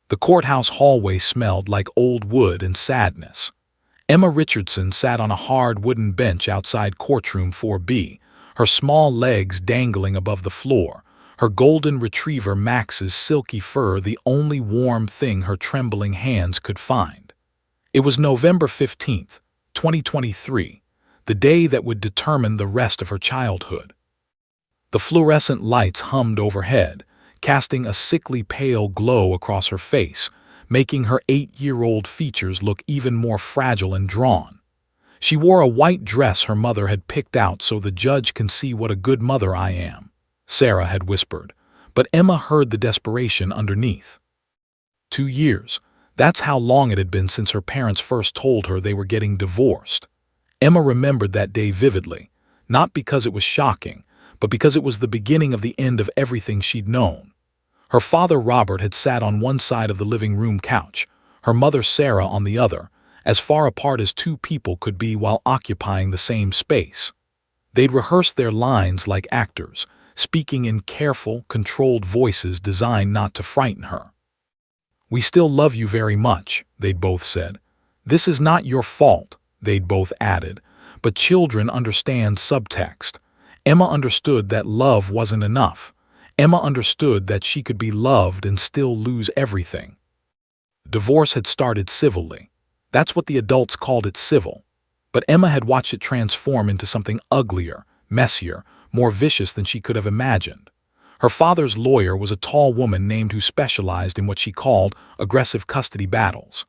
The courthouse hallway smelled like old wood and sadness. Emma Richardson sat on a hard wooden bench outside courtroom 4B, her small legs dangling above the floor, her golden retriever Max's silky fur the only warm thing her trembling hands could find. It was November 15th, 2023, the day that would determine the rest of her childhood. The fluorescent lights hummed overhead, casting a sickly pale glow across her face, making her 8-year-old features look even more fragile and drawn. She wore a white dress her mother had picked out so the judge can see what a good mother I am, Sarah had whispered, but Emma heard the desperation underneath. 2 years, that's how long it had been since her parents first told her they were getting divorced. Emma remembered that day vividly, not because it was shocking, but because it was the beginning of the end of everything she'd known. Her father Robert had sat on one side of the living room couch, her mother Sarah on the other, as far apart as two people could be while occupying the same space. They'd rehearsed their lines like actors, speaking in careful, controlled voices designed not to frighten her. "We still love you very much," they'd both said. "This is not your fault," they'd both added, but children understand subtext. Emma understood that love wasn't enough. Emma understood that she could be loved and still lose everything. Divorce had started civilly. That's what the adults called it, civil. But Emma had watched it transform into something uglier, messier, more vicious than she could have imagined. Her father's lawyer was a tall woman named who specialized in what she called aggressive custody battles.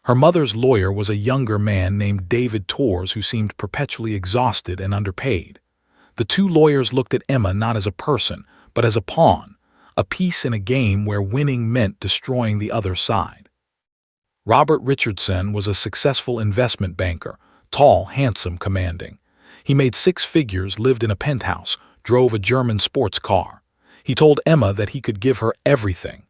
Her mother's lawyer was a younger man named David Torres who seemed perpetually exhausted and underpaid. The two lawyers looked at Emma not as a person, but as a pawn, a piece in a game where winning meant destroying the other side. Robert Richardson was a successful investment banker, tall, handsome, commanding. He made 6 figures, lived in a penthouse, drove a German sports car. He told Emma that he could give her everything.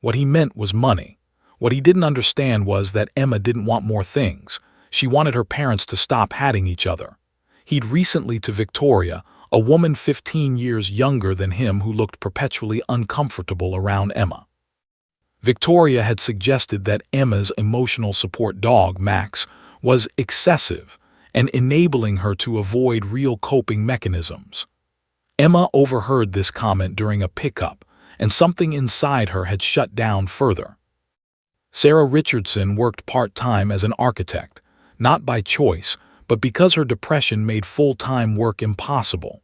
What he meant was money. What he didn't understand was that Emma didn't want more things. She wanted her parents to stop hating each other. He'd recently to Victoria, a woman 15 years younger than him who looked perpetually uncomfortable around Emma. Victoria had suggested that Emma's emotional support dog, Max, was excessive and enabling her to avoid real coping mechanisms. Emma overheard this comment during a pickup, and something inside her had shut down further. Sarah Richardson worked part-time as an architect, not by choice, but because her depression made full-time work impossible.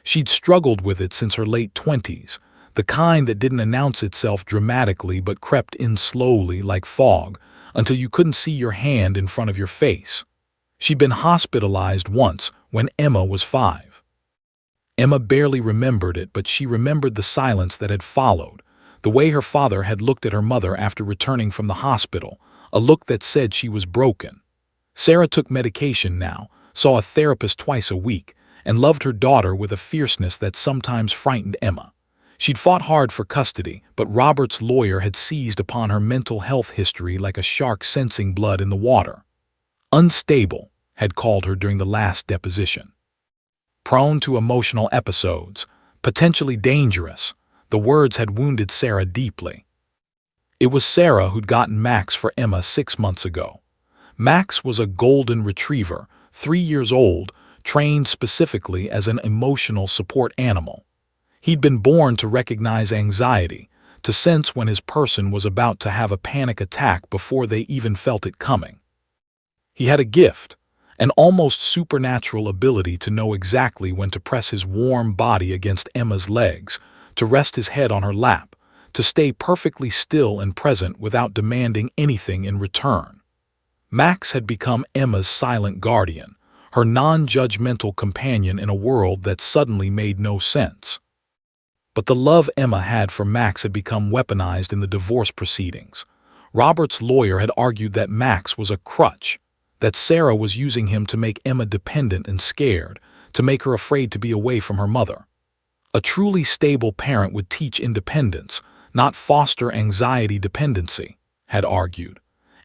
She'd struggled with it since her late 20s, the kind that didn't announce itself dramatically but crept in slowly like fog until you couldn't see your hand in front of your face. She'd been hospitalized once when Emma was 5. Emma barely remembered it, but she remembered the silence that had followed, the way her father had looked at her mother after returning from the hospital, a look that said she was broken. Sarah took medication now, saw a therapist twice a week, and loved her daughter with a fierceness that sometimes frightened Emma. She'd fought hard for custody, but Robert's lawyer had seized upon her mental health history like a shark sensing blood in the water. Unstable, had called her during the last deposition. Prone to emotional episodes, potentially dangerous, the words had wounded Sarah deeply. It was Sarah who'd gotten Max for Emma 6 months ago. Max was a golden retriever, 3 years old, trained specifically as an emotional support animal. He'd been born to recognize anxiety, to sense when his person was about to have a panic attack before they even felt it coming. He had a gift, an almost supernatural ability to know exactly when to press his warm body against Emma's legs, to rest his head on her lap, to stay perfectly still and present without demanding anything in return. Max had become Emma's silent guardian, her non-judgmental companion in a world that suddenly made no sense. But the love Emma had for Max had become weaponized in the divorce proceedings. Robert's lawyer had argued that Max was a crutch, that Sarah was using him to make Emma dependent and scared, to make her afraid to be away from her mother. A truly stable parent would teach independence, not foster anxiety dependency, had argued.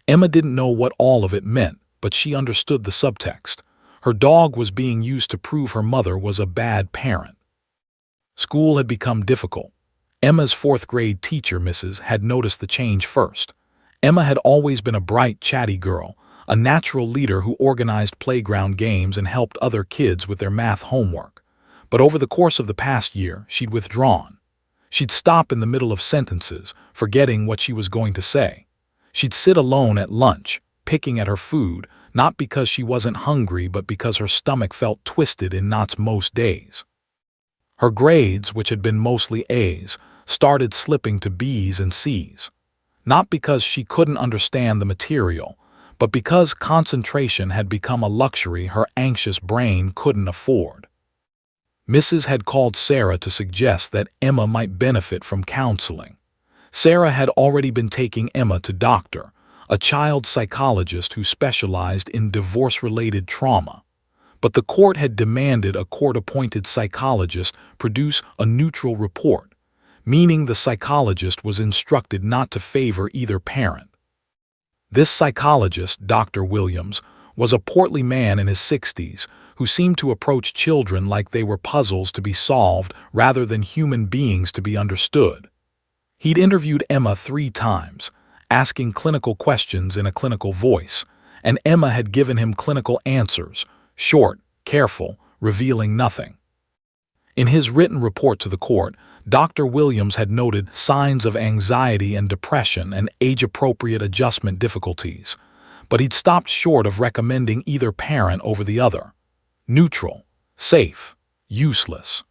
Emma didn't know what all of it meant, but she understood the subtext. Her dog was being used to prove her mother was a bad parent. School had become difficult. Emma's fourth-grade teacher, Mrs., had noticed the change first. Emma had always been a bright, chatty girl, a natural leader who organized playground games and helped other kids with their math homework. But over the course of the past year, she'd withdrawn. She'd stop in the middle of sentences, forgetting what she was going to say. She'd sit alone at lunch, picking at her food, not because she wasn't hungry but because her stomach felt twisted in knots most days. Her grades, which had been mostly A's, started slipping to B's and C's. Not because she couldn't understand the material, but because concentration had become a luxury her anxious brain couldn't afford. Mrs. had called Sarah to suggest that Emma might benefit from counseling. Sarah had already been taking Emma to Dr., a child psychologist who specialized in divorce-related trauma. But the court had demanded a court-appointed psychologist produce a neutral report, meaning the psychologist was instructed not to favor either parent. This psychologist, Dr. Williams, was a portly man in his 60s who seemed to approach children like they were puzzles to be solved rather than human beings to be understood. He'd interviewed Emma 3 times, asking clinical questions in a clinical voice, and Emma had given him clinical answers, short, careful, revealing nothing. In his written report to the court, Dr. Williams had noted signs of anxiety and depression and age-appropriate adjustment difficulties, but he'd stopped short of recommending either parent over the other. Neutral, safe, useless.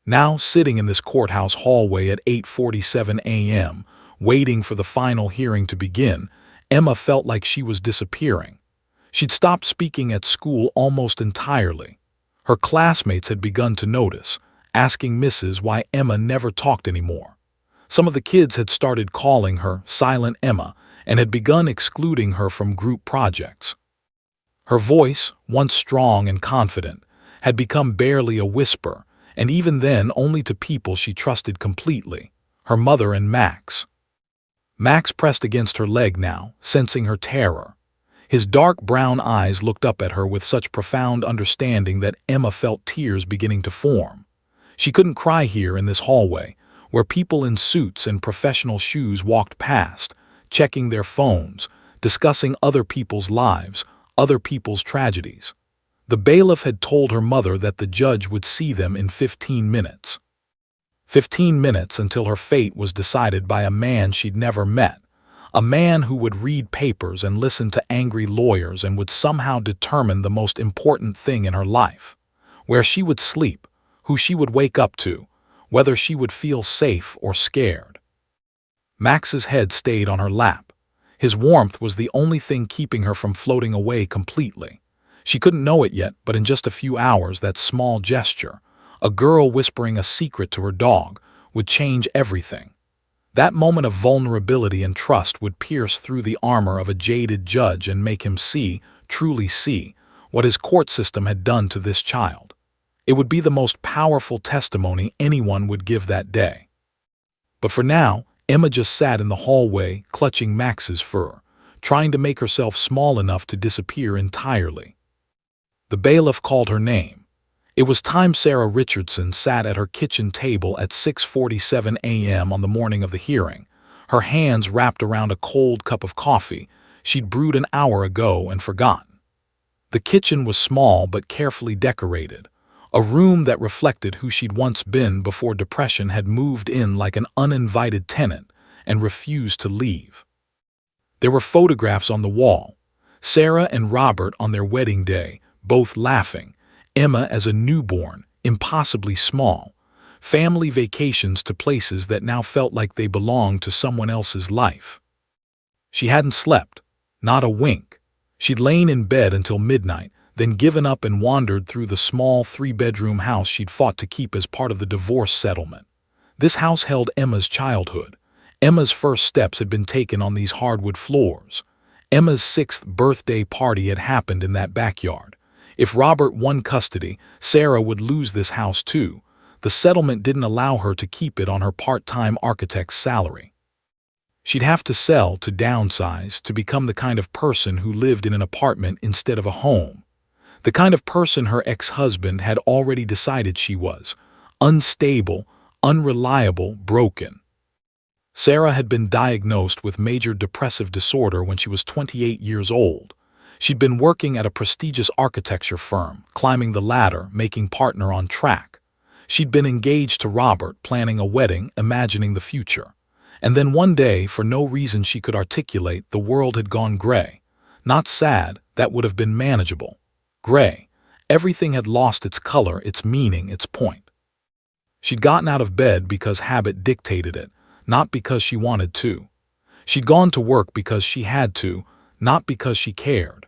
Now sitting in this courthouse hallway at 8:47 a.m., waiting for the final hearing to begin, Emma felt like she was disappearing. She'd stopped speaking at school almost entirely. Her classmates had begun to notice, asking Mrs. why Emma never talked anymore. Some of the kids had started calling her Silent Emma and had begun excluding her from group projects. Her voice, once strong and confident, had become barely a whisper, and even then only to people she trusted completely, her mother and Max. Max pressed against her leg now, sensing her terror. His dark brown eyes looked up at her with such profound understanding that Emma felt tears beginning to form. She couldn't cry here in this hallway, where people in suits and professional shoes walked past, checking their phones, discussing other people's lives, other people's tragedies. The bailiff had told her mother that the judge would see them in 15 minutes. 15 minutes until her fate was decided by a man she'd never met, a man who would read papers and listen to angry lawyers and would somehow determine the most important thing in her life, where she would sleep, who she would wake up to, whether she would feel safe or scared. Max's head stayed on her lap. His warmth was the only thing keeping her from floating away completely. She couldn't know it yet, but in just a few hours that small gesture, a girl whispering a secret to her dog, would change everything. That moment of vulnerability and trust would pierce through the armor of a jaded judge and make him see, truly see, what his court system had done to this child. It would be the most powerful testimony anyone would give that day. But for now, Emma just sat in the hallway, clutching Max's fur, trying to make herself small enough to disappear entirely. The bailiff called her name. It was time. Sarah Richardson sat at her kitchen table at 6:47 a.m. on the morning of the hearing, her hands wrapped around a cold cup of coffee she'd brewed an hour ago and forgotten. The kitchen was small but carefully decorated, a room that reflected who she'd once been before depression had moved in like an uninvited tenant and refused to leave. There were photographs on the wall, Sarah and Robert on their wedding day, both laughing, Emma as a newborn, impossibly small, family vacations to places that now felt like they belonged to someone else's life. She hadn't slept, not a wink. She'd lain in bed until midnight, then given up and wandered through the small 3-bedroom house she'd fought to keep as part of the divorce settlement. This house held Emma's childhood. Emma's first steps had been taken on these hardwood floors. Emma's 6th birthday party had happened in that backyard. If Robert won custody, Sarah would lose this house too. The settlement didn't allow her to keep it on her part-time architect's salary. She'd have to sell, to downsize, to become the kind of person who lived in an apartment instead of a home. The kind of person her ex-husband had already decided she was: unstable, unreliable, broken. Sarah had been diagnosed with major depressive disorder when she was 28 years old. She'd been working at a prestigious architecture firm, climbing the ladder, making partner on track. She'd been engaged to Robert, planning a wedding, imagining the future. And then one day, for no reason she could articulate, the world had gone gray. Not sad, that would have been manageable. Gray. Everything had lost its color, its meaning, its point. She'd gotten out of bed because habit dictated it, not because she wanted to. She'd gone to work because she had to, not because she cared.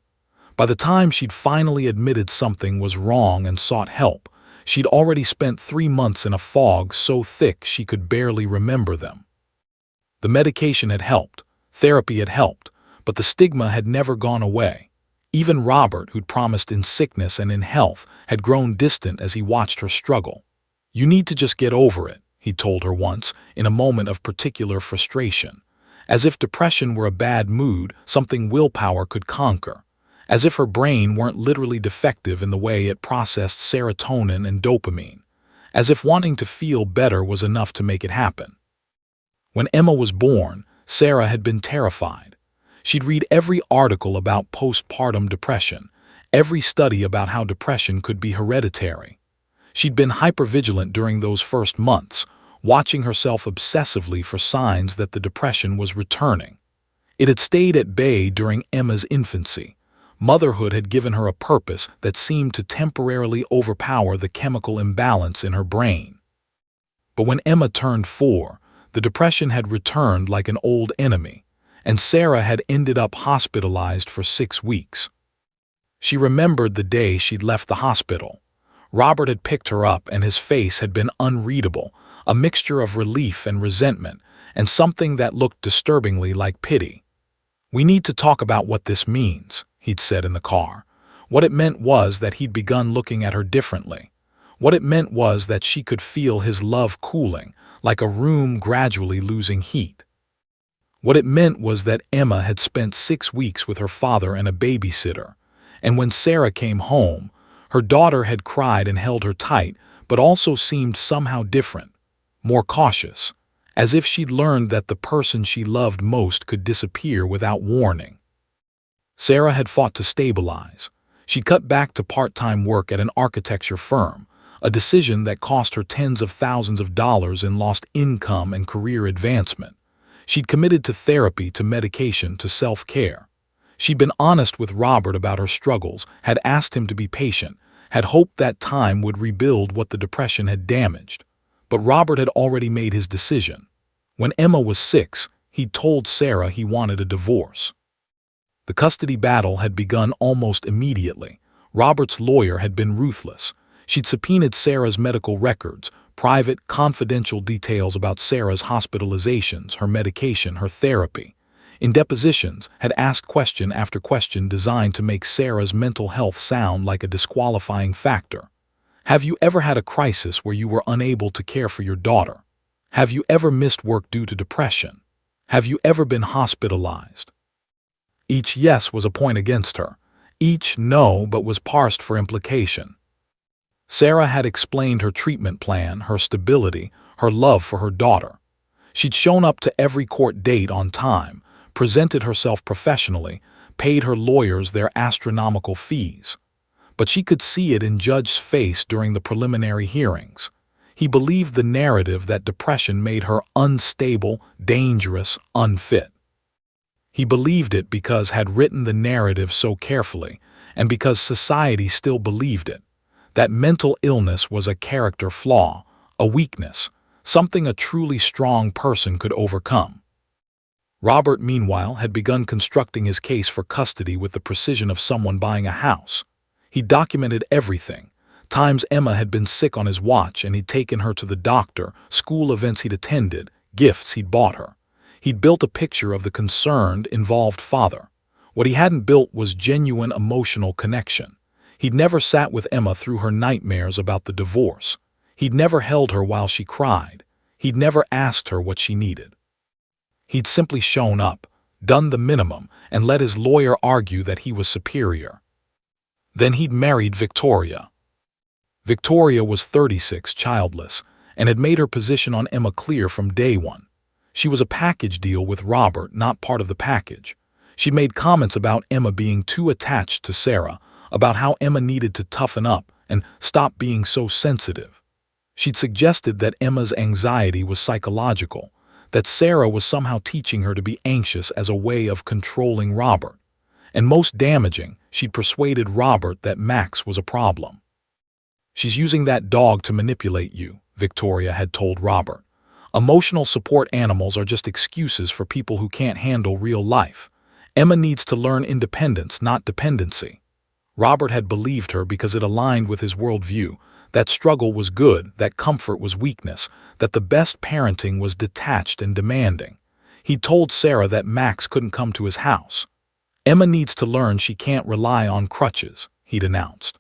By the time she'd finally admitted something was wrong and sought help, she'd already spent 3 months in a fog so thick she could barely remember them. The medication had helped, therapy had helped, but the stigma had never gone away. Even Robert, who'd promised in sickness and in health, had grown distant as he watched her struggle. "You need to just get over it," he told her once, in a moment of particular frustration. As if depression were a bad mood, something willpower could conquer. As if her brain weren't literally defective in the way it processed serotonin and dopamine. As if wanting to feel better was enough to make it happen. When Emma was born, Sarah had been terrified. She'd read every article about postpartum depression, every study about how depression could be hereditary. She'd been hypervigilant during those first months, watching herself obsessively for signs that the depression was returning. It had stayed at bay during Emma's infancy. Motherhood had given her a purpose that seemed to temporarily overpower the chemical imbalance in her brain. But when Emma turned 4, the depression had returned like an old enemy, and Sarah had ended up hospitalized for 6 weeks. She remembered the day she'd left the hospital. Robert had picked her up and his face had been unreadable, a mixture of relief and resentment, and something that looked disturbingly like pity. "We need to talk about what this means," he'd said in the car. What it meant was that he'd begun looking at her differently. What it meant was that she could feel his love cooling, like a room gradually losing heat. What it meant was that Emma had spent 6 weeks with her father and a babysitter, and when Sarah came home, her daughter had cried and held her tight, but also seemed somehow different, more cautious, as if she'd learned that the person she loved most could disappear without warning. Sarah had fought to stabilize. She'd cut back to part-time work at an architecture firm, a decision that cost her tens of thousands of dollars in lost income and career advancement. She'd committed to therapy, to medication, to self-care. She'd been honest with Robert about her struggles, had asked him to be patient, had hoped that time would rebuild what the depression had damaged. But Robert had already made his decision. When Emma was 6, he'd told Sarah he wanted a divorce. The custody battle had begun almost immediately. Robert's lawyer had been ruthless. She'd subpoenaed Sarah's medical records, private, confidential details about Sarah's hospitalizations, her medication, her therapy. In depositions, had asked question after question designed to make Sarah's mental health sound like a disqualifying factor. Have you ever had a crisis where you were unable to care for your daughter? Have you ever missed work due to depression? Have you ever been hospitalized? Each yes was a point against her. Each no but was parsed for implication. Sarah had explained her treatment plan, her stability, her love for her daughter. She'd shown up to every court date on time, presented herself professionally, paid her lawyers their astronomical fees. But she could see it in Judge's face during the preliminary hearings. He believed the narrative that depression made her unstable, dangerous, unfit. He believed it because had written the narrative so carefully, and because society still believed it. That mental illness was a character flaw, a weakness, something a truly strong person could overcome. Robert, meanwhile, had begun constructing his case for custody with the precision of someone buying a house. He documented everything. Times Emma had been sick on his watch and he'd taken her to the doctor, school events he'd attended, gifts he'd bought her. He'd built a picture of the concerned, involved father. What he hadn't built was genuine emotional connection. He'd never sat with Emma through her nightmares about the divorce. He'd never held her while she cried. He'd never asked her what she needed. He'd simply shown up, done the minimum, and let his lawyer argue that he was superior. Then he'd married Victoria. Victoria was 36, childless, and had made her position on Emma clear from day one. She was a package deal with Robert, not part of the package. She'd made comments about Emma being too attached to Sarah, about how Emma needed to toughen up and stop being so sensitive. She'd suggested that Emma's anxiety was psychological, that Sarah was somehow teaching her to be anxious as a way of controlling Robert. And most damaging, she'd persuaded Robert that Max was a problem. "She's using that dog to manipulate you," Victoria had told Robert. "Emotional support animals are just excuses for people who can't handle real life. Emma needs to learn independence, not dependency." Robert had believed her because it aligned with his worldview, that struggle was good, that comfort was weakness, that the best parenting was detached and demanding. He'd told Sarah that Max couldn't come to his house. "Emma needs to learn she can't rely on crutches," he'd announced.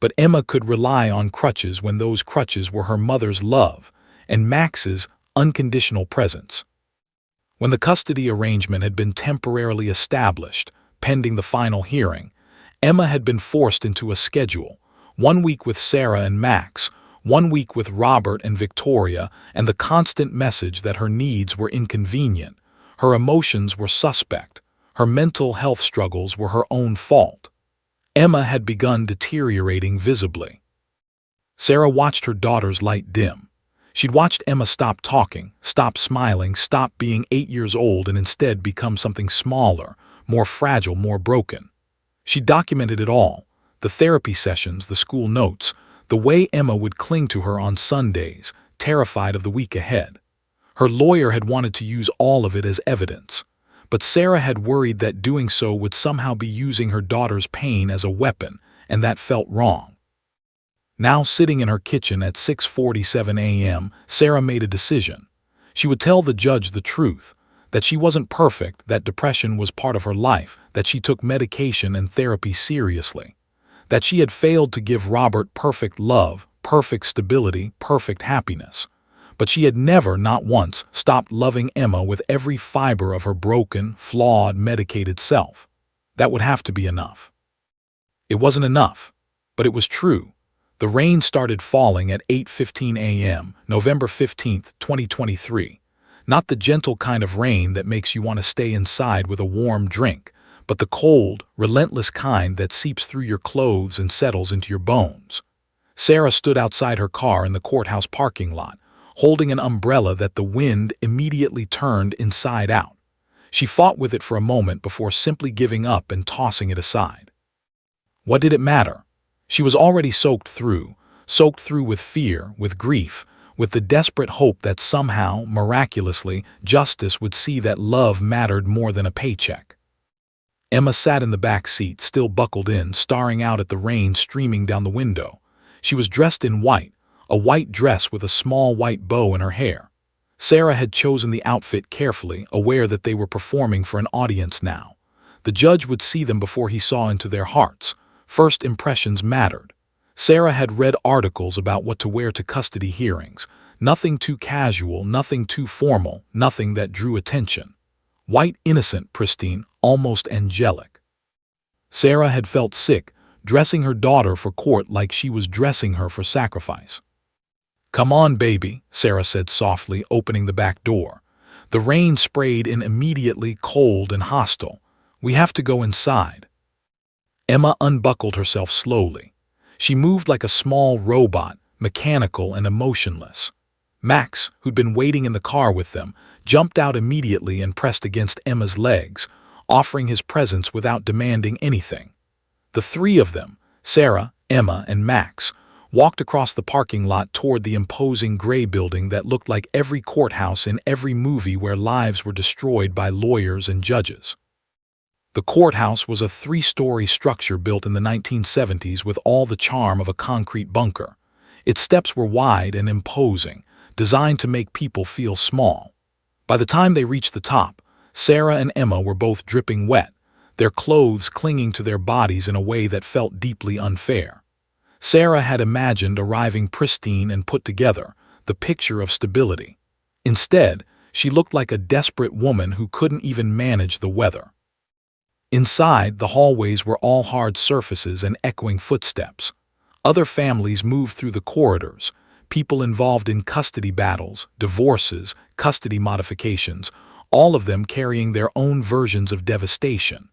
But Emma could rely on crutches when those crutches were her mother's love and Max's unconditional presence. When the custody arrangement had been temporarily established, pending the final hearing, Emma had been forced into a schedule: 1 week with Sarah and Max, 1 week with Robert and Victoria, and the constant message that her needs were inconvenient, her emotions were suspect, her mental health struggles were her own fault. Emma had begun deteriorating visibly. Sarah watched her daughter's light dim. She'd watched Emma stop talking, stop smiling, stop being 8 years old and instead become something smaller, more fragile, more broken. She documented it all: the therapy sessions, the school notes, the way Emma would cling to her on Sundays, terrified of the week ahead. Her lawyer had wanted to use all of it as evidence, but Sarah had worried that doing so would somehow be using her daughter's pain as a weapon, and that felt wrong. Now, sitting in her kitchen at 6:47 a.m., Sarah made a decision. She would tell the judge the truth, that she wasn't perfect, that depression was part of her life, that she took medication and therapy seriously, that she had failed to give Robert perfect love, perfect stability, perfect happiness. But she had never, not once, stopped loving Emma with every fiber of her broken, flawed, medicated self. That would have to be enough. It wasn't enough, but it was true. The rain started falling at 8:15 a.m., November 15, 2023. Not the gentle kind of rain that makes you want to stay inside with a warm drink, but the cold, relentless kind that seeps through your clothes and settles into your bones. Sarah stood outside her car in the courthouse parking lot, holding an umbrella that the wind immediately turned inside out. She fought with it for a moment before simply giving up and tossing it aside. What did it matter? She was already soaked through with fear, with grief, with the desperate hope that somehow, miraculously, justice would see that love mattered more than a paycheck. Emma sat in the back seat, still buckled in, staring out at the rain streaming down the window. She was dressed in white, a white dress with a small white bow in her hair. Sarah had chosen the outfit carefully, aware that they were performing for an audience now. The judge would see them before he saw into their hearts. First impressions mattered. Sarah had read articles about what to wear to custody hearings. Nothing too casual, nothing too formal, nothing that drew attention. White, innocent, pristine, almost angelic. Sarah had felt sick, dressing her daughter for court like she was dressing her for sacrifice. "Come on, baby," Sarah said softly, opening the back door. The rain sprayed in immediately, cold and hostile. "We have to go inside." Emma unbuckled herself slowly. She moved like a small robot, mechanical and emotionless. Max, who'd been waiting in the car with them, jumped out immediately and pressed against Emma's legs, offering his presence without demanding anything. The three of them, Sarah, Emma, and Max, walked across the parking lot toward the imposing gray building that looked like every courthouse in every movie where lives were destroyed by lawyers and judges. The courthouse was a 3-story structure built in the 1970s with all the charm of a concrete bunker. Its steps were wide and imposing, designed to make people feel small. By the time they reached the top, Sarah and Emma were both dripping wet, their clothes clinging to their bodies in a way that felt deeply unfair. Sarah had imagined arriving pristine and put together, the picture of stability. Instead, she looked like a desperate woman who couldn't even manage the weather. Inside, the hallways were all hard surfaces and echoing footsteps. Other families moved through the corridors, people involved in custody battles, divorces, custody modifications, all of them carrying their own versions of devastation.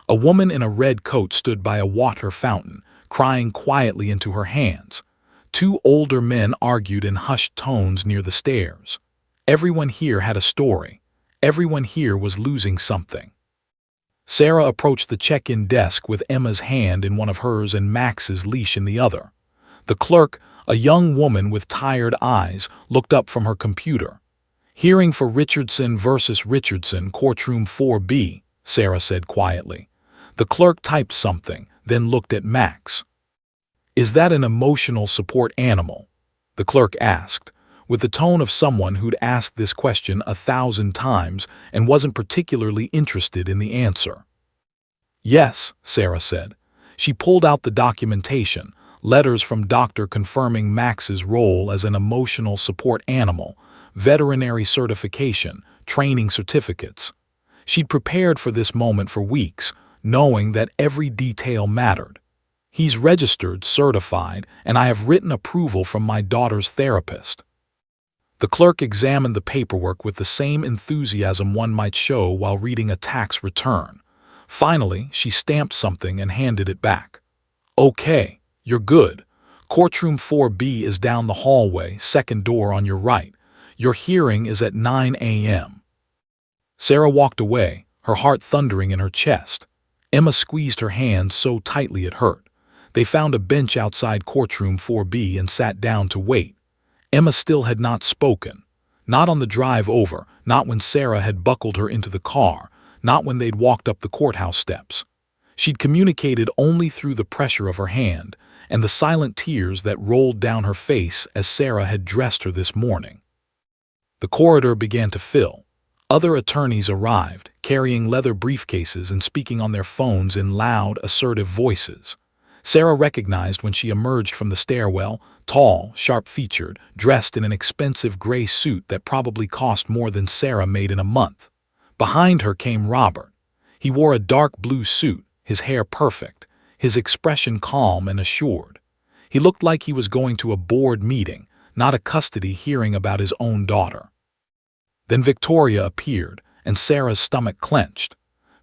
A woman in a red coat stood by a water fountain, crying quietly into her hands. Two older men argued in hushed tones near the stairs. Everyone here had a story. Everyone here was losing something. Sarah approached the check-in desk with Emma's hand in one of hers and Max's leash in the other. The clerk, a young woman with tired eyes, looked up from her computer. "Hearing for Richardson versus Richardson, courtroom 4B, Sarah said quietly. The clerk typed something, then looked at Max. "Is that an emotional support animal?" the clerk asked, with the tone of someone who'd asked this question 1,000 times and wasn't particularly interested in the answer. "Yes," Sarah said. She pulled out the documentation, letters from doctor confirming Max's role as an emotional support animal, veterinary certification, training certificates. She'd prepared for this moment for weeks, knowing that every detail mattered. "He's registered, certified, and I have written approval from my daughter's therapist." The clerk examined the paperwork with the same enthusiasm one might show while reading a tax return. Finally, she stamped something and handed it back. "Okay, you're good. Courtroom 4B is down the hallway, second door on your right. Your hearing is at 9 a.m. Sarah walked away, her heart thundering in her chest. Emma squeezed her hand so tightly it hurt. They found a bench outside courtroom 4B and sat down to wait. Emma still had not spoken. Not on the drive over, not when Sarah had buckled her into the car, not when they'd walked up the courthouse steps. She'd communicated only through the pressure of her hand and the silent tears that rolled down her face as Sarah had dressed her this morning. The corridor began to fill. Other attorneys arrived, carrying leather briefcases and speaking on their phones in loud, assertive voices. Sarah recognized when she emerged from the stairwell, tall, sharp-featured, dressed in an expensive gray suit that probably cost more than Sarah made in a month. Behind her came Robert. He wore a dark blue suit, his hair perfect, his expression calm and assured. He looked like he was going to a board meeting, not a custody hearing about his own daughter. Then Victoria appeared, and Sarah's stomach clenched.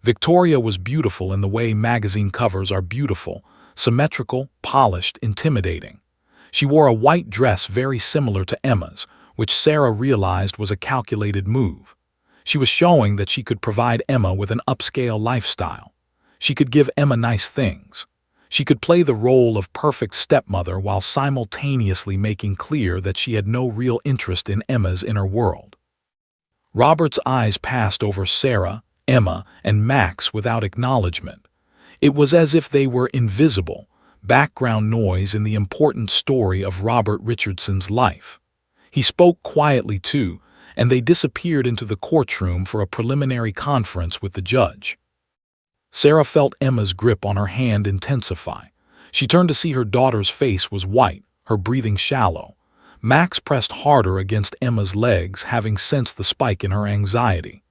Victoria was beautiful in the way magazine covers are beautiful, symmetrical, polished, intimidating. She wore a white dress very similar to Emma's, which Sarah realized was a calculated move. She was showing that she could provide Emma with an upscale lifestyle. She could give Emma nice things. She could play the role of perfect stepmother while simultaneously making clear that she had no real interest in Emma's inner world. Robert's eyes passed over Sarah, Emma, and Max without acknowledgement. It was as if they were invisible, background noise in the important story of Robert Richardson's life. He spoke quietly too, and they disappeared into the courtroom for a preliminary conference with the judge. Sarah felt Emma's grip on her hand intensify. She turned to see her daughter's face was white, her breathing shallow. Max pressed harder against Emma's legs, having sensed the spike in her anxiety.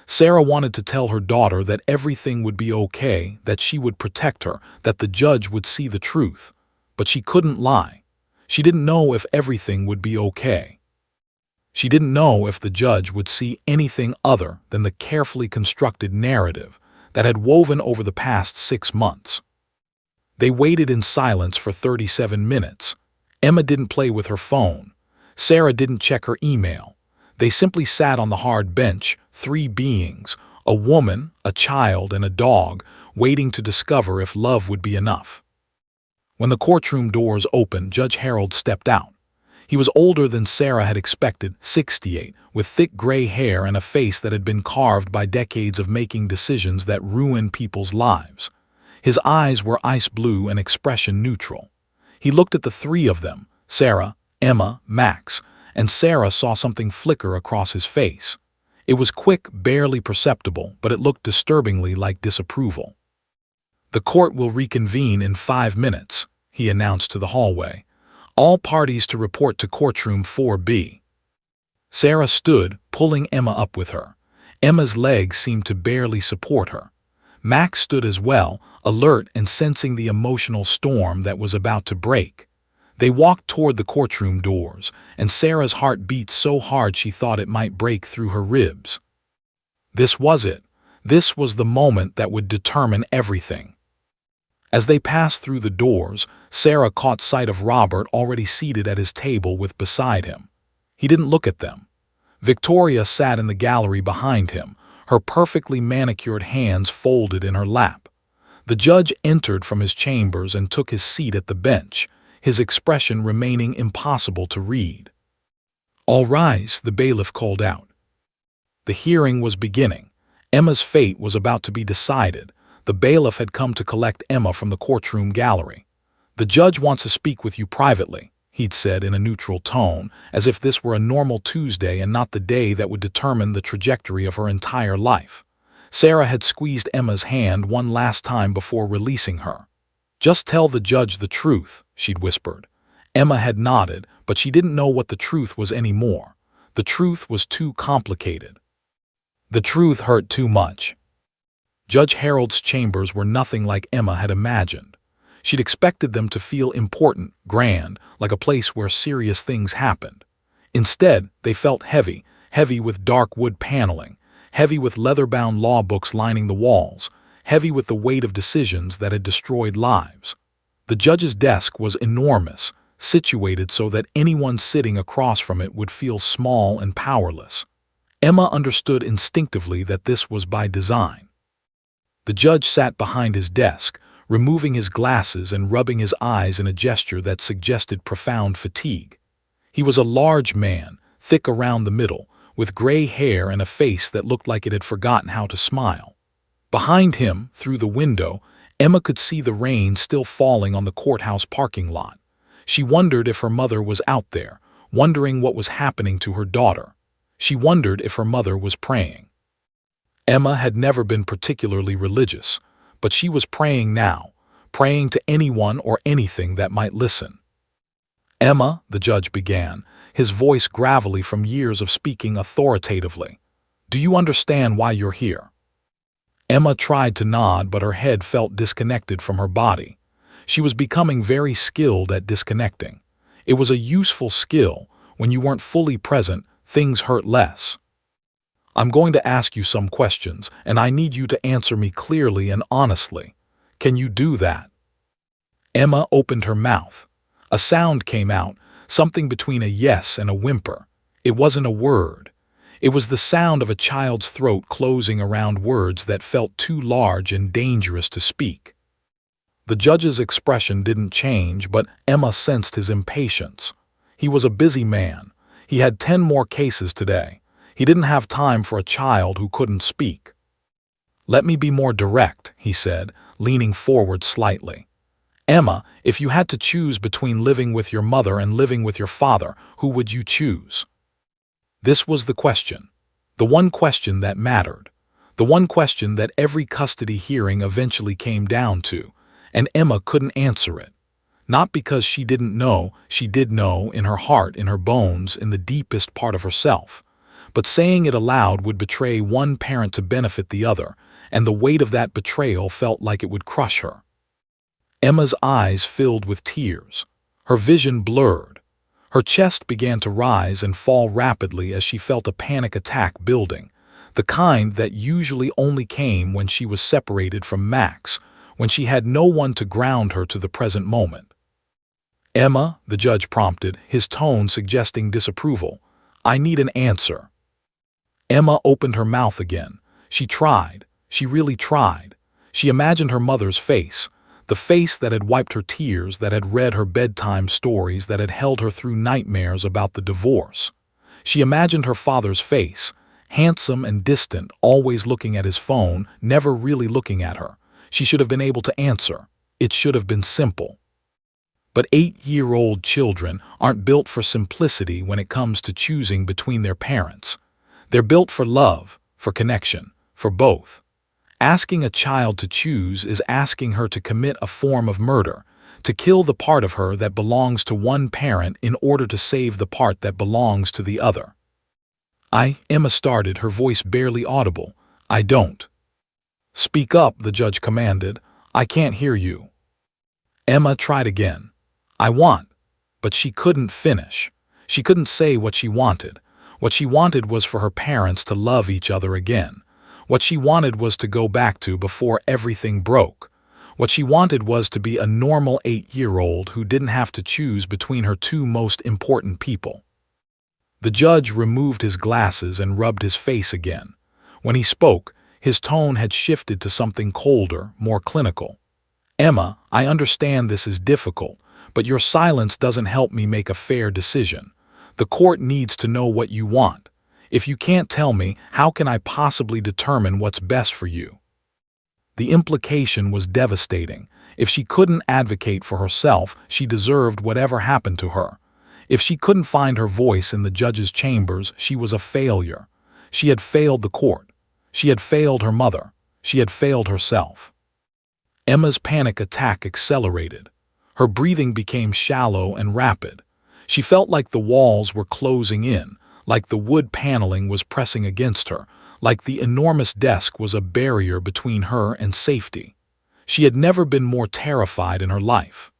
Sarah wanted to tell her daughter that everything would be okay, that she would protect her, that the judge would see the truth. But she couldn't lie. She didn't know if everything would be okay. She didn't know if the judge would see anything other than the carefully constructed narrative that had woven over the past 6 months. They waited in silence for 37 minutes. Emma didn't play with her phone. Sarah didn't check her email. They simply sat on the hard bench, 3 beings, a woman, a child, and a dog, waiting to discover if love would be enough. When the courtroom doors opened, Judge Harold stepped out. He was older than Sarah had expected, 68, with thick gray hair and a face that had been carved by decades of making decisions that ruin people's lives. His eyes were ice blue and expression neutral. He looked at the 3 of them, Sarah, Emma, Max, and Sarah saw something flicker across his face. It was quick, barely perceptible, but it looked disturbingly like disapproval. "The court will reconvene in 5 minutes, he announced to the hallway. "All parties to report to courtroom 4B. Sarah stood, pulling Emma up with her. Emma's legs seemed to barely support her. Max stood as well, alert and sensing the emotional storm that was about to break. They walked toward the courtroom doors, and Sarah's heart beat so hard she thought it might break through her ribs. This was it. This was the moment that would determine everything. As they passed through the doors, Sarah caught sight of Robert already seated at his table with beside him. He didn't look at them. Victoria sat in the gallery behind him, her perfectly manicured hands folded in her lap. The judge entered from his chambers and took his seat at the bench, his expression remaining impossible to read. "All rise," the bailiff called out. The hearing was beginning. Emma's fate was about to be decided. The bailiff had come to collect Emma from the courtroom gallery. "The judge wants to speak with you privately," he'd said in a neutral tone, as if this were a normal Tuesday and not the day that would determine the trajectory of her entire life. Sarah had squeezed Emma's hand one last time before releasing her. "Just tell the judge the truth," she'd whispered. Emma had nodded, but she didn't know what the truth was anymore. The truth was too complicated. The truth hurt too much. Judge Harold's chambers were nothing like Emma had imagined. She'd expected them to feel important, grand, like a place where serious things happened. Instead, they felt heavy, heavy with dark wood paneling, heavy with leather-bound law books lining the walls, heavy with the weight of decisions that had destroyed lives. The judge's desk was enormous, situated so that anyone sitting across from it would feel small and powerless. Emma understood instinctively that this was by design. The judge sat behind his desk, removing his glasses and rubbing his eyes in a gesture that suggested profound fatigue. He was a large man, thick around the middle, with gray hair and a face that looked like it had forgotten how to smile. Behind him, through the window, Emma could see the rain still falling on the courthouse parking lot. She wondered if her mother was out there, wondering what was happening to her daughter. She wondered if her mother was praying. Emma had never been particularly religious, but she was praying now, praying to anyone or anything that might listen. "Emma," the judge began, his voice gravelly from years of speaking authoritatively, "do you understand why you're here?" Emma tried to nod, but her head felt disconnected from her body. She was becoming very skilled at disconnecting. It was a useful skill. When you weren't fully present, things hurt less. "I'm going to ask you some questions, and I need you to answer me clearly and honestly. Can you do that?" Emma opened her mouth. A sound came out, something between a yes and a whimper. It wasn't a word. It was the sound of a child's throat closing around words that felt too large and dangerous to speak. The judge's expression didn't change, but Emma sensed his impatience. He was a busy man. He had 10 more cases today. He didn't have time for a child who couldn't speak. "Let me be more direct," he said, leaning forward slightly. "Emma, if you had to choose between living with your mother and living with your father, who would you choose?" This was the question. The one question that mattered. The one question that every custody hearing eventually came down to, and Emma couldn't answer it. Not because she didn't know, she did know in her heart, in her bones, in the deepest part of herself. But saying it aloud would betray one parent to benefit the other, and the weight of that betrayal felt like it would crush her. Emma's eyes filled with tears. Her vision blurred. Her chest began to rise and fall rapidly as she felt a panic attack building, the kind that usually only came when she was separated from Max, when she had no one to ground her to the present moment. "Emma," the judge prompted, his tone suggesting disapproval, "I need an answer." Emma opened her mouth again. She tried. She really tried. She imagined her mother's face, the face that had wiped her tears, that had read her bedtime stories, that had held her through nightmares about the divorce. She imagined her father's face, handsome and distant, always looking at his phone, never really looking at her. She should have been able to answer. It should have been simple. But 8-year-old children aren't built for simplicity when it comes to choosing between their parents. They're built for love, for connection, for both. Asking a child to choose is asking her to commit a form of murder, to kill the part of her that belongs to one parent in order to save the part that belongs to the other. Emma started, her voice barely audible. "I don't." "Speak up," the judge commanded. "I can't hear you." Emma tried again. "I want." But she couldn't finish. She couldn't say what she wanted. What she wanted was for her parents to love each other again. What she wanted was to go back to before everything broke. What she wanted was to be a normal 8-year-old who didn't have to choose between her two most important people. The judge removed his glasses and rubbed his face again. When he spoke, his tone had shifted to something colder, more clinical. "Emma, I understand this is difficult, but your silence doesn't help me make a fair decision. The court needs to know what you want. If you can't tell me, how can I possibly determine what's best for you?" The implication was devastating. If she couldn't advocate for herself, she deserved whatever happened to her. If she couldn't find her voice in the judge's chambers, she was a failure. She had failed the court. She had failed her mother. She had failed herself. Emma's panic attack accelerated. Her breathing became shallow and rapid. She felt like the walls were closing in, like the wood paneling was pressing against her, like the enormous desk was a barrier between her and safety. She had never been more terrified in her life.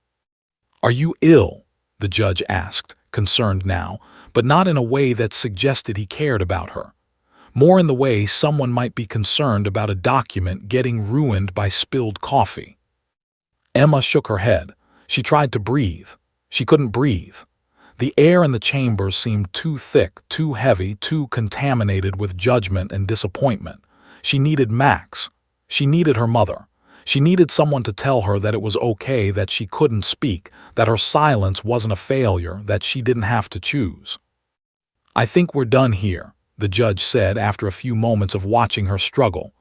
"Are you ill?" the judge asked, concerned now, but not in a way that suggested he cared about her. More in the way someone might be concerned about a document getting ruined by spilled coffee. Emma shook her head. She tried to breathe. She couldn't breathe. The air in the chamber seemed too thick, too heavy, too contaminated with judgment and disappointment. She needed Max. She needed her mother. She needed someone to tell her that it was okay that she couldn't speak, that her silence wasn't a failure, that she didn't have to choose. "I think we're done here," the judge said after a few moments of watching her struggle.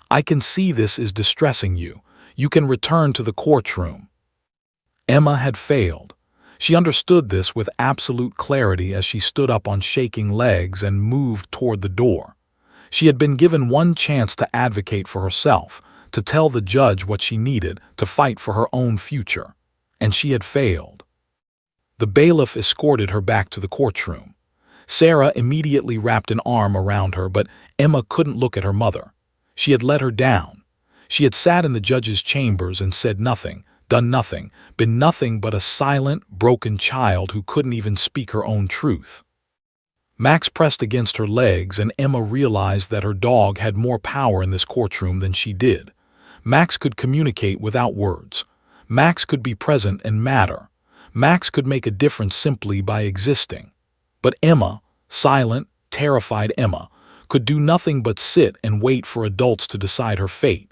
"I can see this is distressing you. You can return to the courtroom." Emma had failed. She understood this with absolute clarity as she stood up on shaking legs and moved toward the door. She had been given one chance to advocate for herself, to tell the judge what she needed, to fight for her own future. And she had failed. The bailiff escorted her back to the courtroom. Sarah immediately wrapped an arm around her, but Emma couldn't look at her mother. She had let her down. She had sat in the judge's chambers and said nothing, done nothing, been nothing but a silent, broken child who couldn't even speak her own truth. Max pressed against her legs, and Emma realized that her dog had more power in this courtroom than she did. Max could communicate without words. Max could be present and matter. Max could make a difference simply by existing. But Emma, silent, terrified Emma, could do nothing but sit and wait for adults to decide her fate.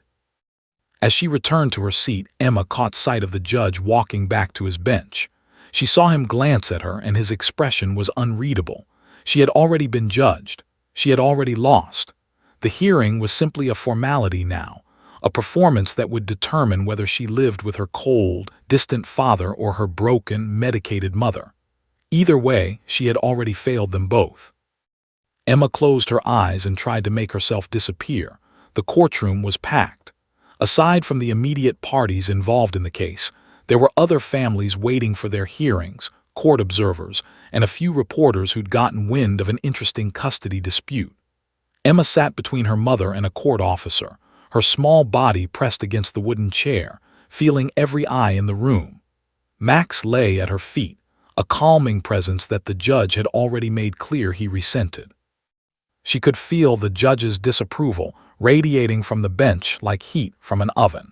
As she returned to her seat, Emma caught sight of the judge walking back to his bench. She saw him glance at her, and his expression was unreadable. She had already been judged. She had already lost. The hearing was simply a formality now, a performance that would determine whether she lived with her cold, distant father or her broken, medicated mother. Either way, she had already failed them both. Emma closed her eyes and tried to make herself disappear. The courtroom was packed. Aside from the immediate parties involved in the case, there were other families waiting for their hearings, court observers, and a few reporters who'd gotten wind of an interesting custody dispute. Emma sat between her mother and a court officer, her small body pressed against the wooden chair, feeling every eye in the room. Max lay at her feet, a calming presence that the judge had already made clear he resented. She could feel the judge's disapproval radiating from the bench like heat from an oven.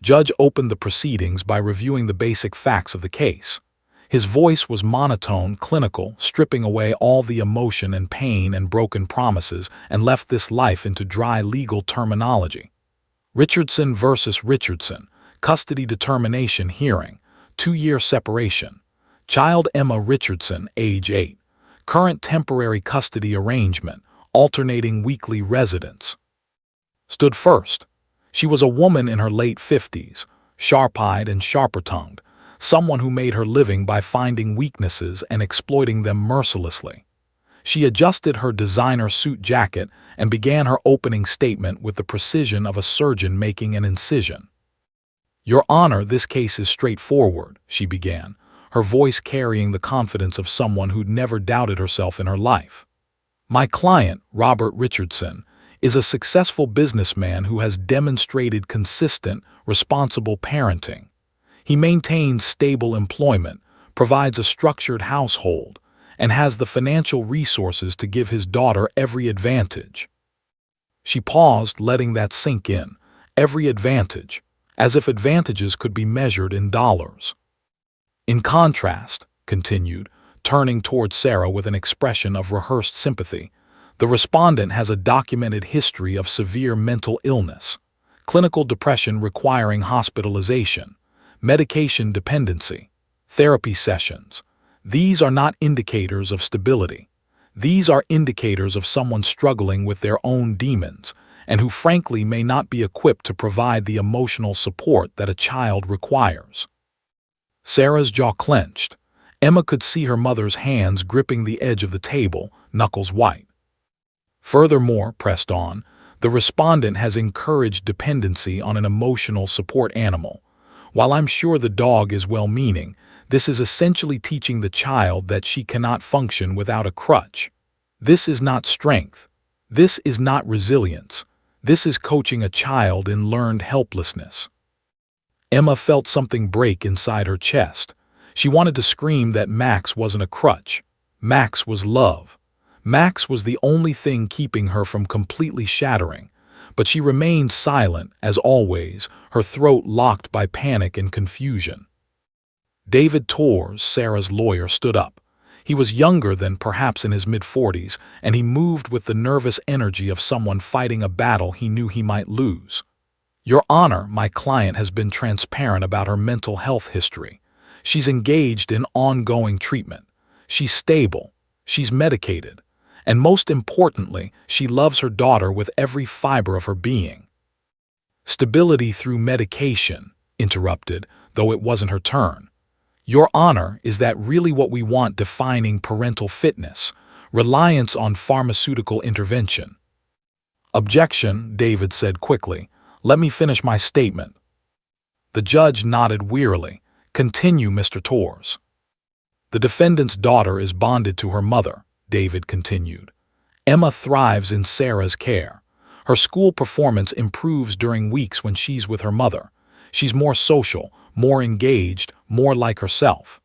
Judge opened the proceedings by reviewing the basic facts of the case. His voice was monotone, clinical, stripping away all the emotion and pain and broken promises, and left this life into dry legal terminology. Richardson versus Richardson, custody determination hearing, 2-year separation. Child Emma Richardson, age 8. Current temporary custody arrangement, alternating weekly residence. Stood first. She was a woman in her late 50s, sharp-eyed and sharper-tongued, someone who made her living by finding weaknesses and exploiting them mercilessly. She adjusted her designer suit jacket and began her opening statement with the precision of a surgeon making an incision. "Your Honor, this case is straightforward," she began, her voice carrying the confidence of someone who'd never doubted herself in her life. "My client, Robert Richardson, is a successful businessman who has demonstrated consistent, responsible parenting. He maintains stable employment, provides a structured household, and has the financial resources to give his daughter every advantage. She paused, letting that sink in. Every advantage, as if advantages could be measured in dollars. In contrast, continued, turning toward Sarah with an expression of rehearsed sympathy, the respondent has a documented history of severe mental illness, clinical depression requiring hospitalization, medication dependency, therapy sessions. These are not indicators of stability. These are indicators of someone struggling with their own demons and who frankly may not be equipped to provide the emotional support that a child requires. Sarah's jaw clenched. Emma could see her mother's hands gripping the edge of the table, knuckles white. Furthermore, pressed on, the respondent has encouraged dependency on an emotional support animal. While I'm sure the dog is well-meaning, this is essentially teaching the child that she cannot function without a crutch. This is not strength. This is not resilience. This is coaching a child in learned helplessness. Emma felt something break inside her chest. She wanted to scream that Max wasn't a crutch. Max was love. Max was the only thing keeping her from completely shattering, but she remained silent, as always, her throat locked by panic and confusion. David Torres, Sarah's lawyer, stood up. He was younger than perhaps in his mid-40s, and he moved with the nervous energy of someone fighting a battle he knew he might lose. Your Honor, my client has been transparent about her mental health history. She's engaged in ongoing treatment. She's stable. She's medicated. And most importantly, she loves her daughter with every fiber of her being. Stability through medication, interrupted, though it wasn't her turn. Your Honor, is that really what we want defining parental fitness? Reliance on pharmaceutical intervention. Objection, David said quickly. Let me finish my statement. The judge nodded wearily. Continue, Mr. Torres. The defendant's daughter is bonded to her mother, David continued. Emma thrives in Sarah's care. Her school performance improves during weeks when she's with her mother. She's more social, more engaged, more like herself.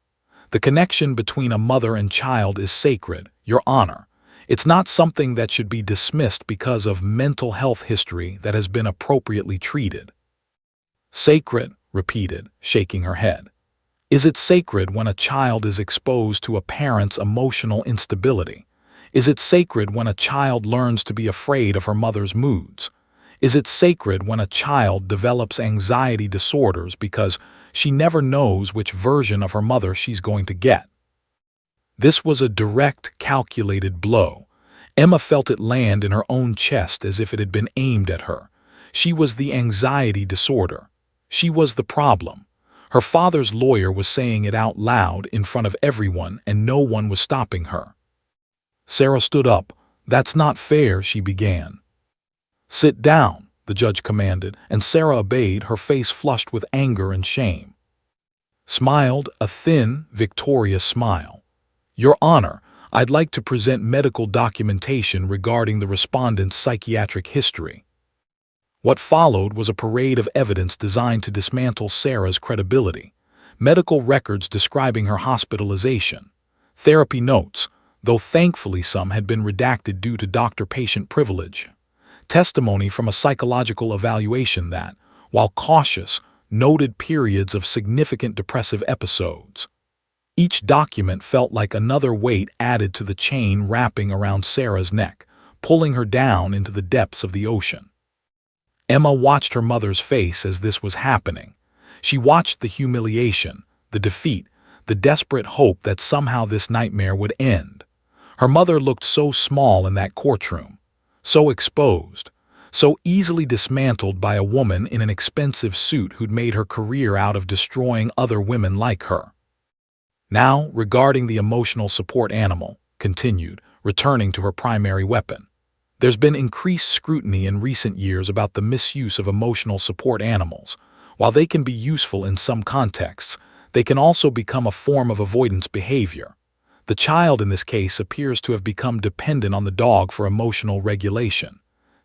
The connection between a mother and child is sacred, Your Honor. It's not something that should be dismissed because of mental health history that has been appropriately treated. Sacred, repeated, shaking her head. Is it sacred when a child is exposed to a parent's emotional instability? Is it sacred when a child learns to be afraid of her mother's moods? Is it sacred when a child develops anxiety disorders because she never knows which version of her mother she's going to get? This was a direct, calculated blow. Emma felt it land in her own chest as if it had been aimed at her. She was the anxiety disorder. She was the problem. Her father's lawyer was saying it out loud in front of everyone, and no one was stopping her. Sarah stood up. That's not fair, she began. Sit down, the judge commanded, and Sarah obeyed, her face flushed with anger and shame. Smiled, a thin, victorious smile. Your Honor, I'd like to present medical documentation regarding the respondent's psychiatric history. What followed was a parade of evidence designed to dismantle Sarah's credibility. Medical records describing her hospitalization. Therapy notes, though thankfully some had been redacted due to doctor-patient privilege. Testimony from a psychological evaluation that, while cautious, noted periods of significant depressive episodes. Each document felt like another weight added to the chain wrapping around Sarah's neck, pulling her down into the depths of the ocean. Emma watched her mother's face as this was happening. She watched the humiliation, the defeat, the desperate hope that somehow this nightmare would end. Her mother looked so small in that courtroom, so exposed, so easily dismantled by a woman in an expensive suit who'd made her career out of destroying other women like her. Now, regarding the emotional support animal, continued, returning to her primary weapon. There's been increased scrutiny in recent years about the misuse of emotional support animals. While they can be useful in some contexts, they can also become a form of avoidance behavior. The child in this case appears to have become dependent on the dog for emotional regulation.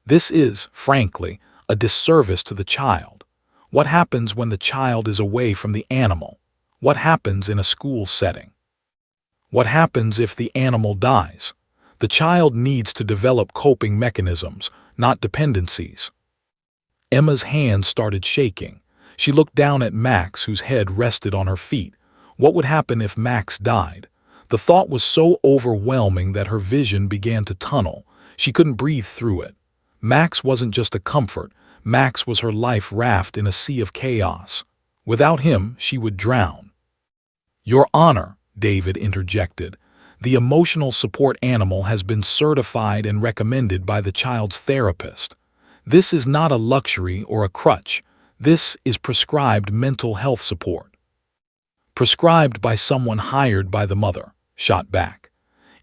This is, frankly, a disservice to the child. What happens when the child is away from the animal? What happens in a school setting? What happens if the animal dies? The child needs to develop coping mechanisms, not dependencies. Emma's hands started shaking. She looked down at Max, whose head rested on her feet. What would happen if Max died? The thought was so overwhelming that her vision began to tunnel. She couldn't breathe through it. Max wasn't just a comfort. Max was her life raft in a sea of chaos. Without him, she would drown. "Your Honor," David interjected, "the emotional support animal has been certified and recommended by the child's therapist. This is not a luxury or a crutch. This is prescribed mental health support." "Prescribed by someone hired by the mother," shot back.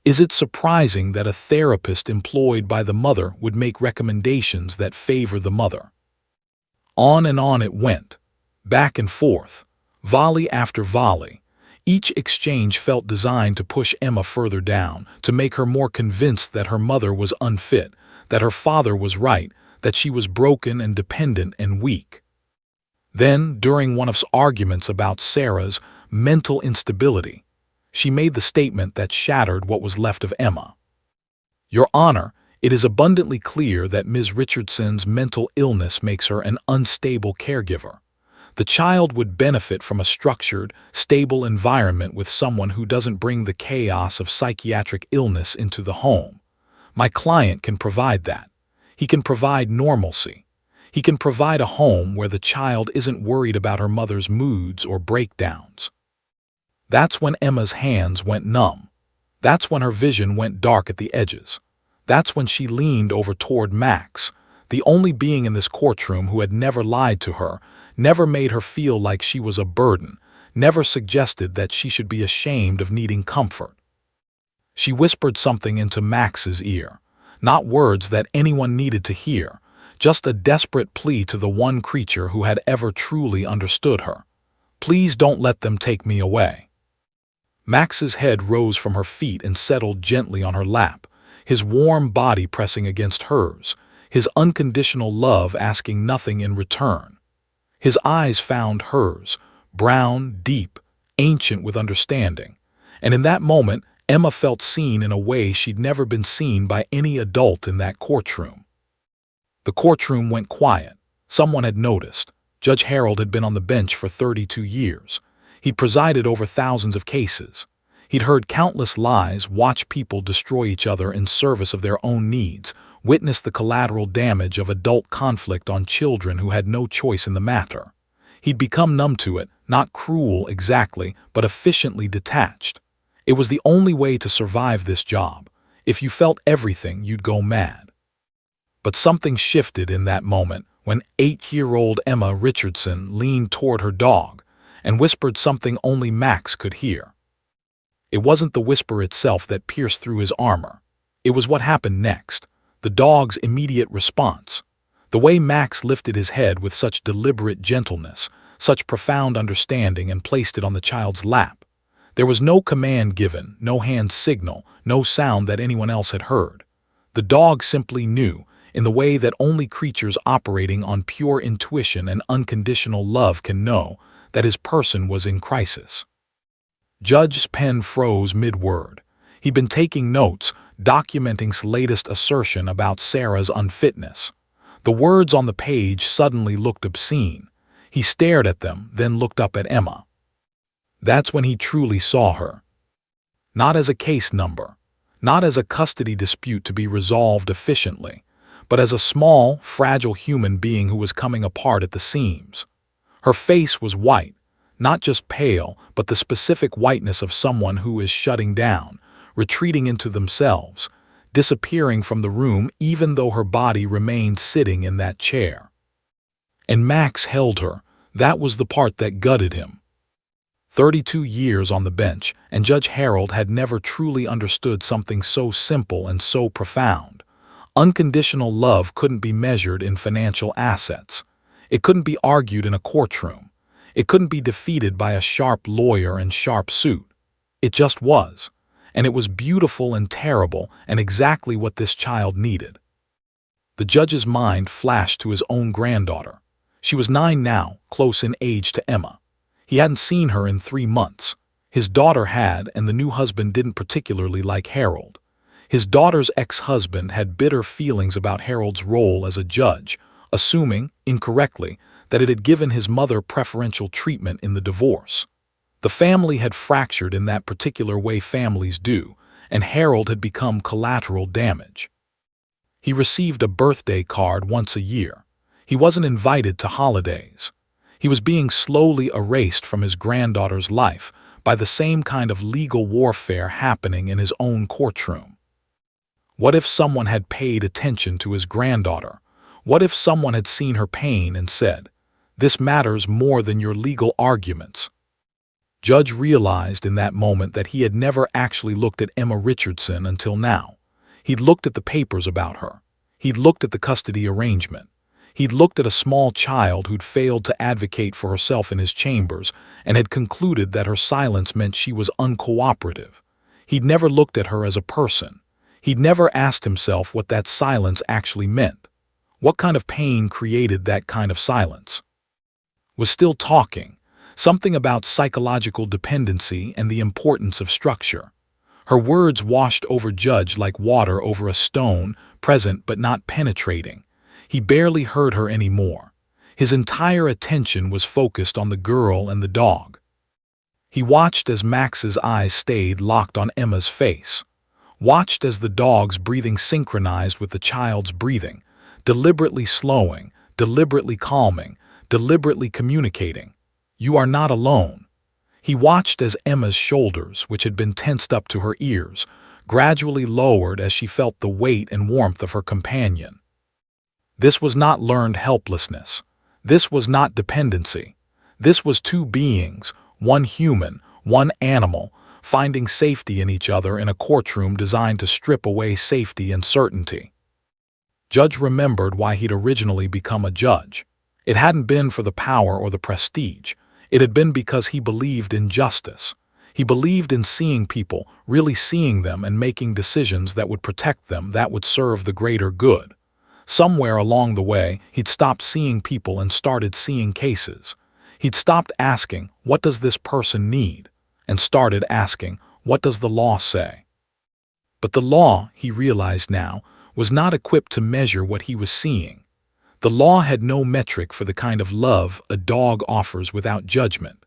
"Is it surprising that a therapist employed by the mother would make recommendations that favor the mother?" On and on it went, back and forth, volley after volley. Each exchange felt designed to push Emma further down, to make her more convinced that her mother was unfit, that her father was right, that she was broken and dependent and weak. Then, during one of the arguments about Sarah's mental instability, she made the statement that shattered what was left of Emma. "Your Honor, it is abundantly clear that Ms. Richardson's mental illness makes her an unstable caregiver. The child would benefit from a structured, stable environment with someone who doesn't bring the chaos of psychiatric illness into the home. My client can provide that. He can provide normalcy. He can provide a home where the child isn't worried about her mother's moods or breakdowns." That's when Emma's hands went numb. That's when her vision went dark at the edges. That's when she leaned over toward Max, the only being in this courtroom who had never lied to her, never made her feel like she was a burden, never suggested that she should be ashamed of needing comfort. She whispered something into Max's ear, not words that anyone needed to hear, just a desperate plea to the one creature who had ever truly understood her. "Please don't let them take me away." Max's head rose from her feet and settled gently on her lap, his warm body pressing against hers, his unconditional love asking nothing in return. His eyes found hers, brown, deep, ancient with understanding, and in that moment Emma felt seen in a way she'd never been seen by any adult in that courtroom. The courtroom went quiet. Someone had noticed. Judge Harold had been on the bench for 32 years. He'd presided over thousands of cases. He'd heard countless lies, watched people destroy each other in service of their own needs, witnessed the collateral damage of adult conflict on children who had no choice in the matter. He'd become numb to it, not cruel exactly, but efficiently detached. It was the only way to survive this job. If you felt everything, you'd go mad. But something shifted in that moment when 8-year-old Emma Richardson leaned toward her dog and whispered something only Max could hear. It wasn't the whisper itself that pierced through his armor. It was what happened next, the dog's immediate response. The way Max lifted his head with such deliberate gentleness, such profound understanding, and placed it on the child's lap. There was no command given, no hand signal, no sound that anyone else had heard. The dog simply knew, in the way that only creatures operating on pure intuition and unconditional love can know, that his person was in crisis. Judge's pen froze mid-word. He'd been taking notes, documenting's latest assertion about Sarah's unfitness. The words on the page suddenly looked obscene. He stared at them, then looked up at Emma. That's when he truly saw her. Not as a case number, not as a custody dispute to be resolved efficiently, but as a small, fragile human being who was coming apart at the seams. Her face was white, not just pale, but the specific whiteness of someone who is shutting down, retreating into themselves, disappearing from the room even though her body remained sitting in that chair. And Max held her. That was the part that gutted him. 32 years on the bench, and Judge Harold had never truly understood something so simple and so profound. Unconditional love couldn't be measured in financial assets. It couldn't be argued in a courtroom. It couldn't be defeated by a sharp lawyer and sharp suit. It just was. And it was beautiful and terrible, and exactly what this child needed. The judge's mind flashed to his own granddaughter. She was 9 now, close in age to Emma. He hadn't seen her in 3 months. His daughter had, and the new husband didn't particularly like Harold. His daughter's ex-husband had bitter feelings about Harold's role as a judge, assuming, incorrectly, that it had given his mother preferential treatment in the divorce. The family had fractured in that particular way families do, and Harold had become collateral damage. He received a birthday card once a year. He wasn't invited to holidays. He was being slowly erased from his granddaughter's life by the same kind of legal warfare happening in his own courtroom. What if someone had paid attention to his granddaughter? What if someone had seen her pain and said, "This matters more than your legal arguments"? Judge realized in that moment that he had never actually looked at Emma Richardson until now. He'd looked at the papers about her. He'd looked at the custody arrangement. He'd looked at a small child who'd failed to advocate for herself in his chambers and had concluded that her silence meant she was uncooperative. He'd never looked at her as a person. He'd never asked himself what that silence actually meant. What kind of pain created that kind of silence? Was still talking. Something about psychological dependency and the importance of structure. Her words washed over Judge like water over a stone, present but not penetrating. He barely heard her anymore. His entire attention was focused on the girl and the dog. He watched as Max's eyes stayed locked on Emma's face. Watched as the dog's breathing synchronized with the child's breathing, deliberately slowing, deliberately calming, deliberately communicating. "You are not alone." He watched as Emma's shoulders, which had been tensed up to her ears, gradually lowered as she felt the weight and warmth of her companion. This was not learned helplessness. This was not dependency. This was two beings, one human, one animal, finding safety in each other in a courtroom designed to strip away safety and certainty. Judge remembered why he'd originally become a judge. It hadn't been for the power or the prestige. It had been because he believed in justice. He believed in seeing people, really seeing them and making decisions that would protect them, that would serve the greater good. Somewhere along the way, he'd stopped seeing people and started seeing cases. He'd stopped asking, "What does this person need?" and started asking, "What does the law say?" But the law, he realized now, was not equipped to measure what he was seeing. The law had no metric for the kind of love a dog offers without judgment.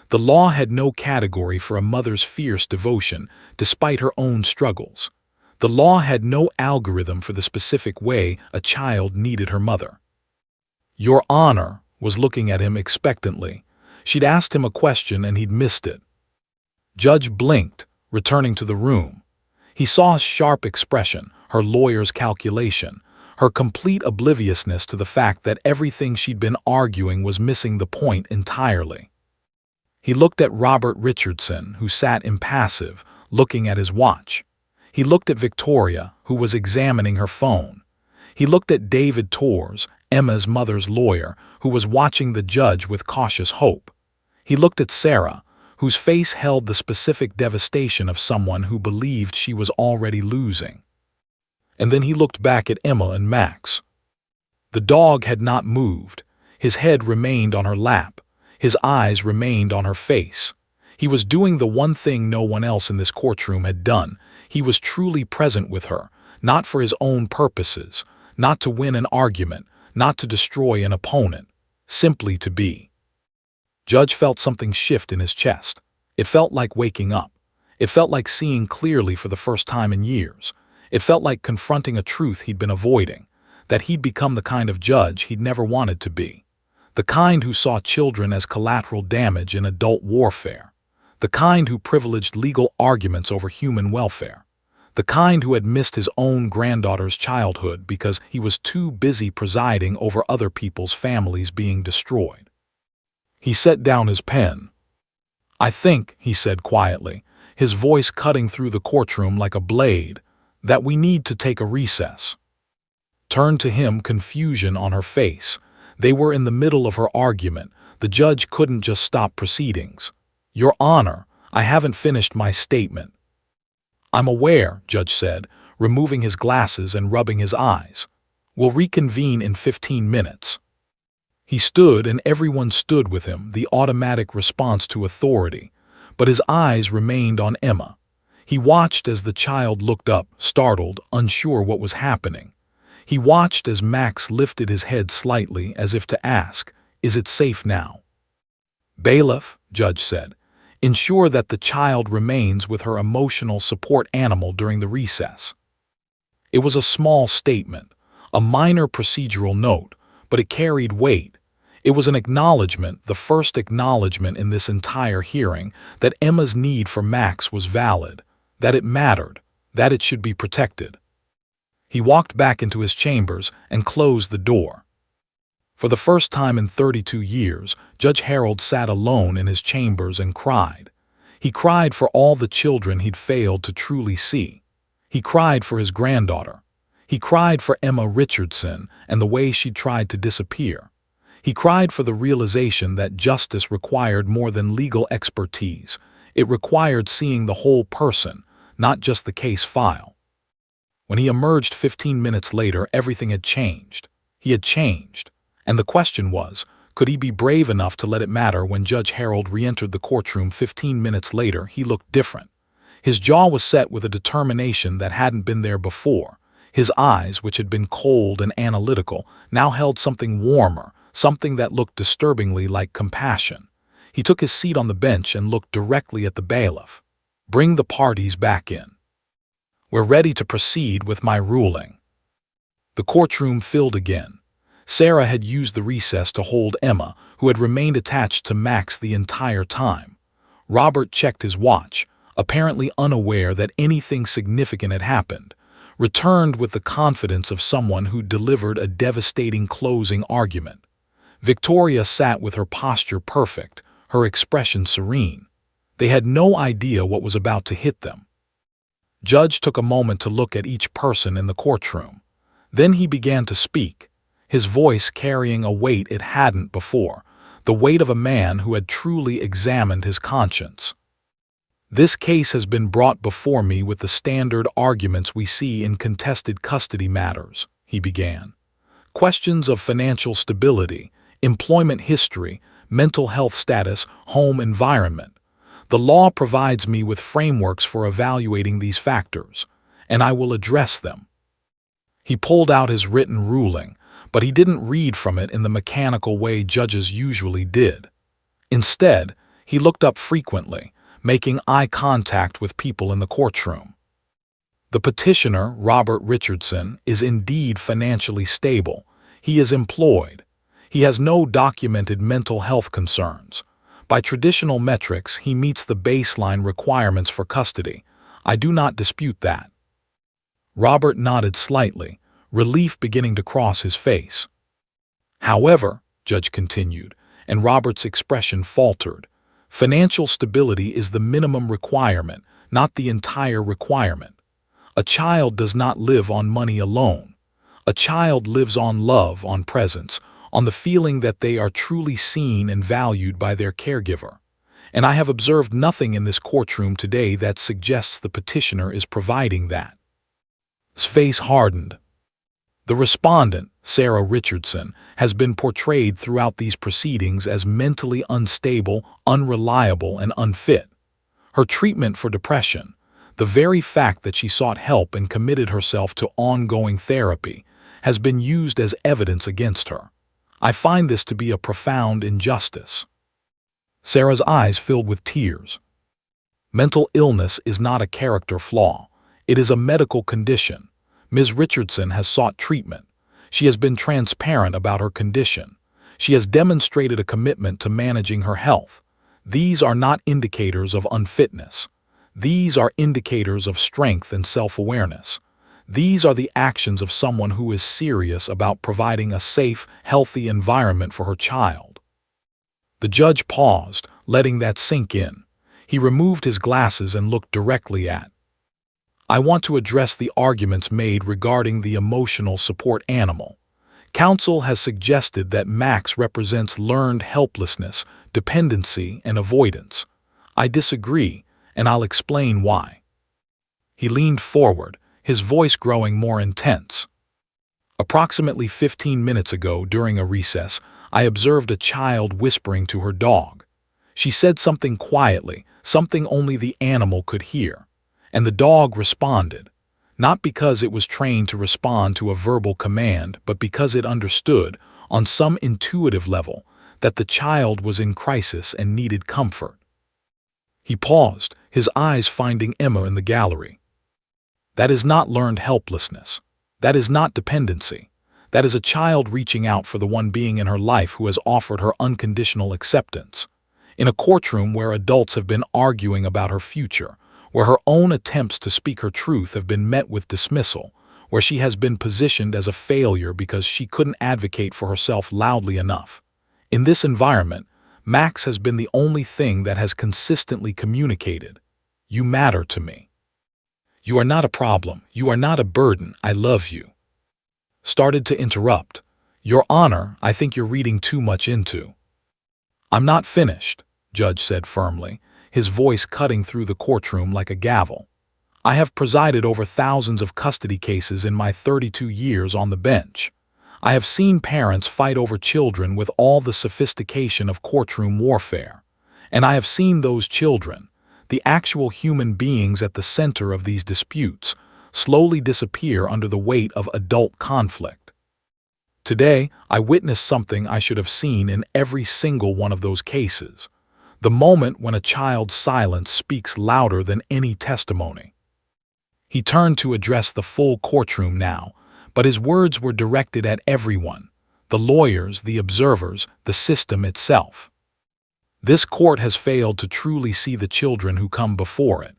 The law had no category for a mother's fierce devotion, despite her own struggles. The law had no algorithm for the specific way a child needed her mother. Your Honor was looking at him expectantly. She'd asked him a question and he'd missed it. Judge blinked, returning to the room. He saw a sharp expression, her lawyer's calculation, her complete obliviousness to the fact that everything she'd been arguing was missing the point entirely. He looked at Robert Richardson, who sat impassive, looking at his watch. He looked at Victoria, who was examining her phone. He looked at David Torres, Emma's mother's lawyer, who was watching the judge with cautious hope. He looked at Sarah, whose face held the specific devastation of someone who believed she was already losing. And then he looked back at Emma and Max. The dog had not moved. His head remained on her lap. His eyes remained on her face. He was doing the one thing no one else in this courtroom had done. He was truly present with her, not for his own purposes, not to win an argument, not to destroy an opponent, simply to be. Judge felt something shift in his chest. It felt like waking up. It felt like seeing clearly for the first time in years. It felt like confronting a truth he'd been avoiding, that he'd become the kind of judge he'd never wanted to be. The kind who saw children as collateral damage in adult warfare. The kind who privileged legal arguments over human welfare. The kind who had missed his own granddaughter's childhood because he was too busy presiding over other people's families being destroyed. He set down his pen. "I think," he said quietly, his voice cutting through the courtroom like a blade, "that we need to take a recess." Turned to him, confusion on her face. They were in the middle of her argument. The judge couldn't just stop proceedings. "Your Honor, I haven't finished my statement." "I'm aware," Judge said, removing his glasses and rubbing his eyes. "We'll reconvene in 15 minutes." He stood and everyone stood with him, the automatic response to authority, but his eyes remained on Emma. He watched as the child looked up, startled, unsure what was happening. He watched as Max lifted his head slightly as if to ask, "Is it safe now?" "Bailiff," Judge said, "ensure that the child remains with her emotional support animal during the recess." It was a small statement, a minor procedural note, but it carried weight. It was an acknowledgement, the first acknowledgement in this entire hearing, that Emma's need for Max was valid, that it mattered, that it should be protected. He walked back into his chambers and closed the door. For the first time in 32 years, Judge Harold sat alone in his chambers and cried. He cried for all the children he'd failed to truly see. He cried for his granddaughter. He cried for Emma Richardson and the way she'd tried to disappear. He cried for the realization that justice required more than legal expertise. It required seeing the whole person, not just the case file. When he emerged 15 minutes later, everything had changed. He had changed. And the question was, could he be brave enough to let it matter? When Judge Harold re-entered the courtroom 15 minutes later, he looked different. His jaw was set with a determination that hadn't been there before. His eyes, which had been cold and analytical, now held something warmer, something that looked disturbingly like compassion. He took his seat on the bench and looked directly at the bailiff. "Bring the parties back in. We're ready to proceed with my ruling." The courtroom filled again. Sarah had used the recess to hold Emma, who had remained attached to Max the entire time. Robert checked his watch, apparently unaware that anything significant had happened, returned with the confidence of someone who delivered a devastating closing argument. Victoria sat with her posture perfect, her expression serene. They had no idea what was about to hit them. Judge took a moment to look at each person in the courtroom. Then he began to speak, his voice carrying a weight it hadn't before, the weight of a man who had truly examined his conscience. "This case has been brought before me with the standard arguments we see in contested custody matters," he began. "Questions of financial stability, employment history, mental health status, home environment. The law provides me with frameworks for evaluating these factors, and I will address them." He pulled out his written ruling, but he didn't read from it in the mechanical way judges usually did. Instead, he looked up frequently, making eye contact with people in the courtroom. "The petitioner, Robert Richardson, is indeed financially stable. He is employed. He has no documented mental health concerns. By traditional metrics, he meets the baseline requirements for custody. I do not dispute that." Robert nodded slightly, relief beginning to cross his face. "However," Judge continued, and Robert's expression faltered, "financial stability is the minimum requirement, not the entire requirement. A child does not live on money alone. A child lives on love, on presence, on the feeling that they are truly seen and valued by their caregiver. And I have observed nothing in this courtroom today that suggests the petitioner is providing that." His face hardened. The respondent, Sarah Richardson, has been portrayed throughout these proceedings as mentally unstable, unreliable, and unfit. Her treatment for depression, the very fact that she sought help and committed herself to ongoing therapy, has been used as evidence against her. I find this to be a profound injustice. Sarah's eyes filled with tears. "Mental illness is not a character flaw. It is a medical condition. Ms. Richardson has sought treatment. She has been transparent about her condition. She has demonstrated a commitment to managing her health. These are not indicators of unfitness. These are indicators of strength and self-awareness. These are the actions of someone who is serious about providing a safe, healthy environment for her child." The judge paused, letting that sink in. He removed his glasses and looked directly at. "I want to address the arguments made regarding the emotional support animal. Counsel has suggested that Max represents learned helplessness, dependency, and avoidance. I disagree, and I'll explain why." He leaned forward, his voice growing more intense. "Approximately 15 minutes ago, during a recess, I observed a child whispering to her dog. She said something quietly, something only the animal could hear. And the dog responded, not because it was trained to respond to a verbal command, but because it understood, on some intuitive level, that the child was in crisis and needed comfort. He paused, his eyes finding Emma in the gallery. That is not learned helplessness. That is not dependency. That is a child reaching out for the one being in her life who has offered her unconditional acceptance. In a courtroom where adults have been arguing about her future, where her own attempts to speak her truth have been met with dismissal, where she has been positioned as a failure because she couldn't advocate for herself loudly enough. In this environment, Max has been the only thing that has consistently communicated, "You matter to me. You are not a problem. You are not a burden. I love you." Started to interrupt. "Your Honor, I think you're reading too much into." "I'm not finished," Judge said firmly, his voice cutting through the courtroom like a gavel. "I have presided over thousands of custody cases in my 32 years on the bench. I have seen parents fight over children with all the sophistication of courtroom warfare. And I have seen those children, the actual human beings at the center of these disputes, slowly disappear under the weight of adult conflict. Today, I witnessed something I should have seen in every single one of those cases. The moment when a child's silence speaks louder than any testimony." He turned to address the full courtroom now, but his words were directed at everyone, the lawyers, the observers, the system itself. This court has failed to truly see the children who come before it.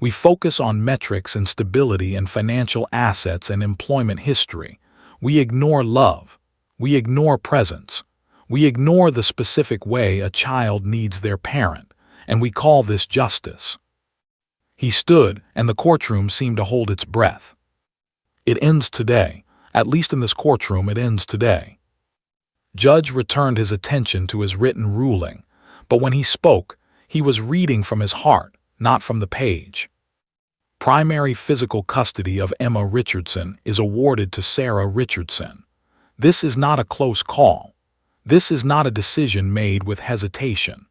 We focus on metrics and stability and financial assets and employment history. We ignore love. We ignore presence. We ignore the specific way a child needs their parent, and we call this justice. He stood, and the courtroom seemed to hold its breath. "It ends today. At least in this courtroom, it ends today." Judge returned his attention to his written ruling, but when he spoke, he was reading from his heart, not from the page. Primary physical custody of Emma Richardson is awarded to Sarah Richardson. This is not a close call. This is not a decision made with hesitation.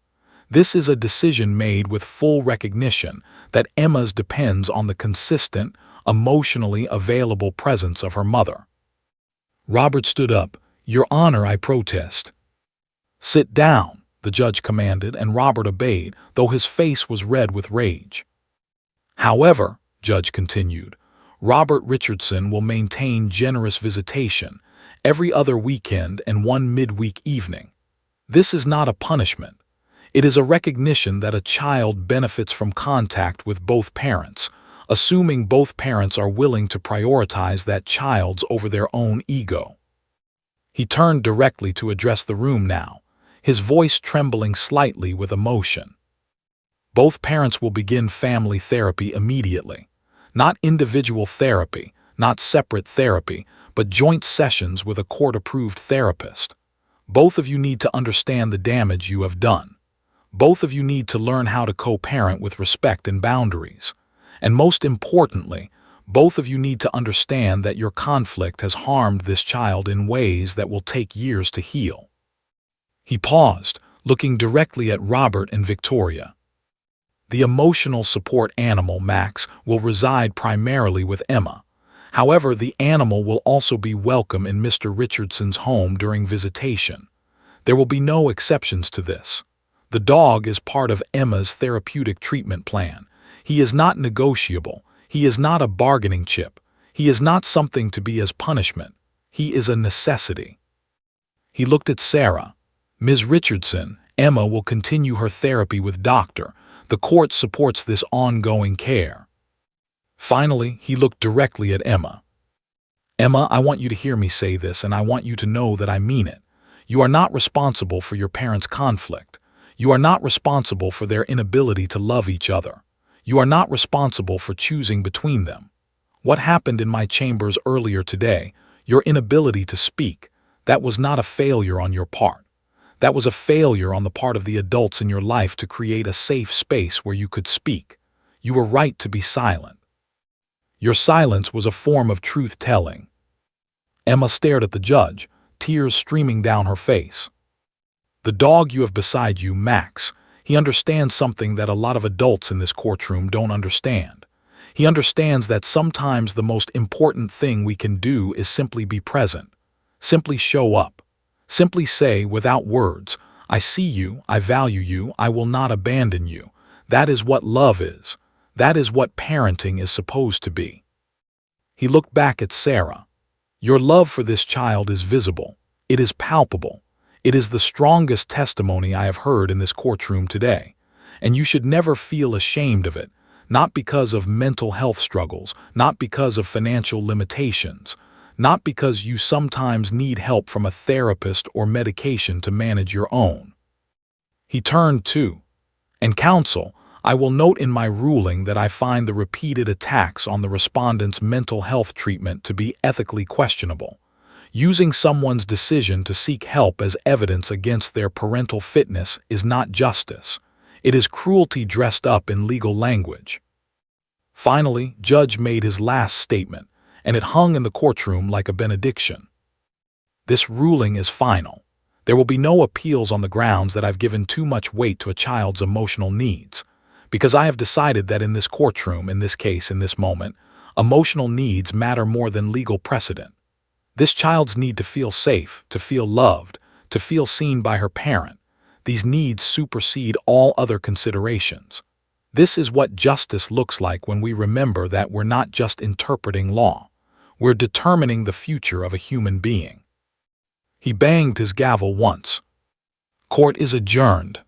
This is a decision made with full recognition that Emma's depends on the consistent, emotionally available presence of her mother. Robert stood up. "Your Honor, I protest." "Sit down," the judge commanded, and Robert obeyed, though his face was red with rage. "However," Judge continued, "Robert Richardson will maintain generous visitation every other weekend and one midweek evening. This is not a punishment. It is a recognition that a child benefits from contact with both parents, assuming both parents are willing to prioritize that child's over their own ego." He turned directly to address the room now, his voice trembling slightly with emotion. "Both parents will begin family therapy immediately. Not individual therapy, not separate therapy, but joint sessions with a court-approved therapist. Both of you need to understand the damage you have done. Both of you need to learn how to co-parent with respect and boundaries. And most importantly, both of you need to understand that your conflict has harmed this child in ways that will take years to heal." He paused, looking directly at Robert and Victoria. "The emotional support animal, Max, will reside primarily with Emma. However, the animal will also be welcome in Mr. Richardson's home during visitation. There will be no exceptions to this. The dog is part of Emma's therapeutic treatment plan. He is not negotiable. He is not a bargaining chip. He is not something to be as punishment. He is a necessity." He looked at Sarah. "Ms. Richardson, Emma will continue her therapy with Dr. The court supports this ongoing care." Finally, he looked directly at Emma. "Emma, I want you to hear me say this, and I want you to know that I mean it. You are not responsible for your parents' conflict. You are not responsible for their inability to love each other. You are not responsible for choosing between them. What happened in my chambers earlier today, your inability to speak, that was not a failure on your part. That was a failure on the part of the adults in your life to create a safe space where you could speak. You were right to be silent. Your silence was a form of truth-telling." Emma stared at the judge, tears streaming down her face. The dog you have beside you, Max, he understands something that a lot of adults in this courtroom don't understand. He understands that sometimes the most important thing we can do is simply be present. Simply show up. Simply say, without words, I see you, I value you, I will not abandon you. That is what love is. That is what parenting is supposed to be. He looked back at Sarah. Your love for this child is visible. It is palpable. It is the strongest testimony I have heard in this courtroom today. And you should never feel ashamed of it, not because of mental health struggles, not because of financial limitations, not because you sometimes need help from a therapist or medication to manage your own. He turned to, and counsel, I will note in my ruling that I find the repeated attacks on the respondent's mental health treatment to be ethically questionable. Using someone's decision to seek help as evidence against their parental fitness is not justice. It is cruelty dressed up in legal language. Finally, Judge made his last statement, and it hung in the courtroom like a benediction. This ruling is final. There will be no appeals on the grounds that I've given too much weight to a child's emotional needs, because I have decided that in this courtroom, in this case, in this moment, emotional needs matter more than legal precedent. This child's need to feel safe, to feel loved, to feel seen by her parent, these needs supersede all other considerations. This is what justice looks like when we remember that we're not just interpreting law. We're determining the future of a human being. He banged his gavel once. Court is adjourned.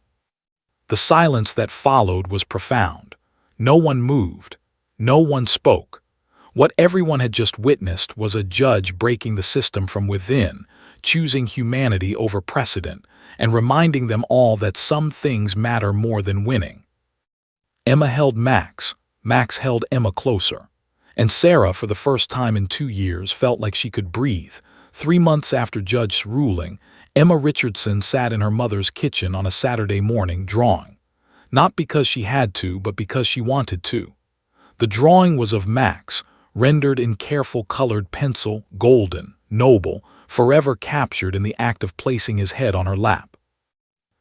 The silence that followed was profound. No one moved. No one spoke. What everyone had just witnessed was a judge breaking the system from within, choosing humanity over precedent, and reminding them all that some things matter more than winning. Emma held Max. Max held Emma closer. And Sarah, for the first time in 2 years, felt like she could breathe. 3 months after Judge's ruling, Emma Richardson sat in her mother's kitchen on a Saturday morning drawing. Not because she had to, but because she wanted to. The drawing was of Max, rendered in careful colored pencil, golden, noble, forever captured in the act of placing his head on her lap.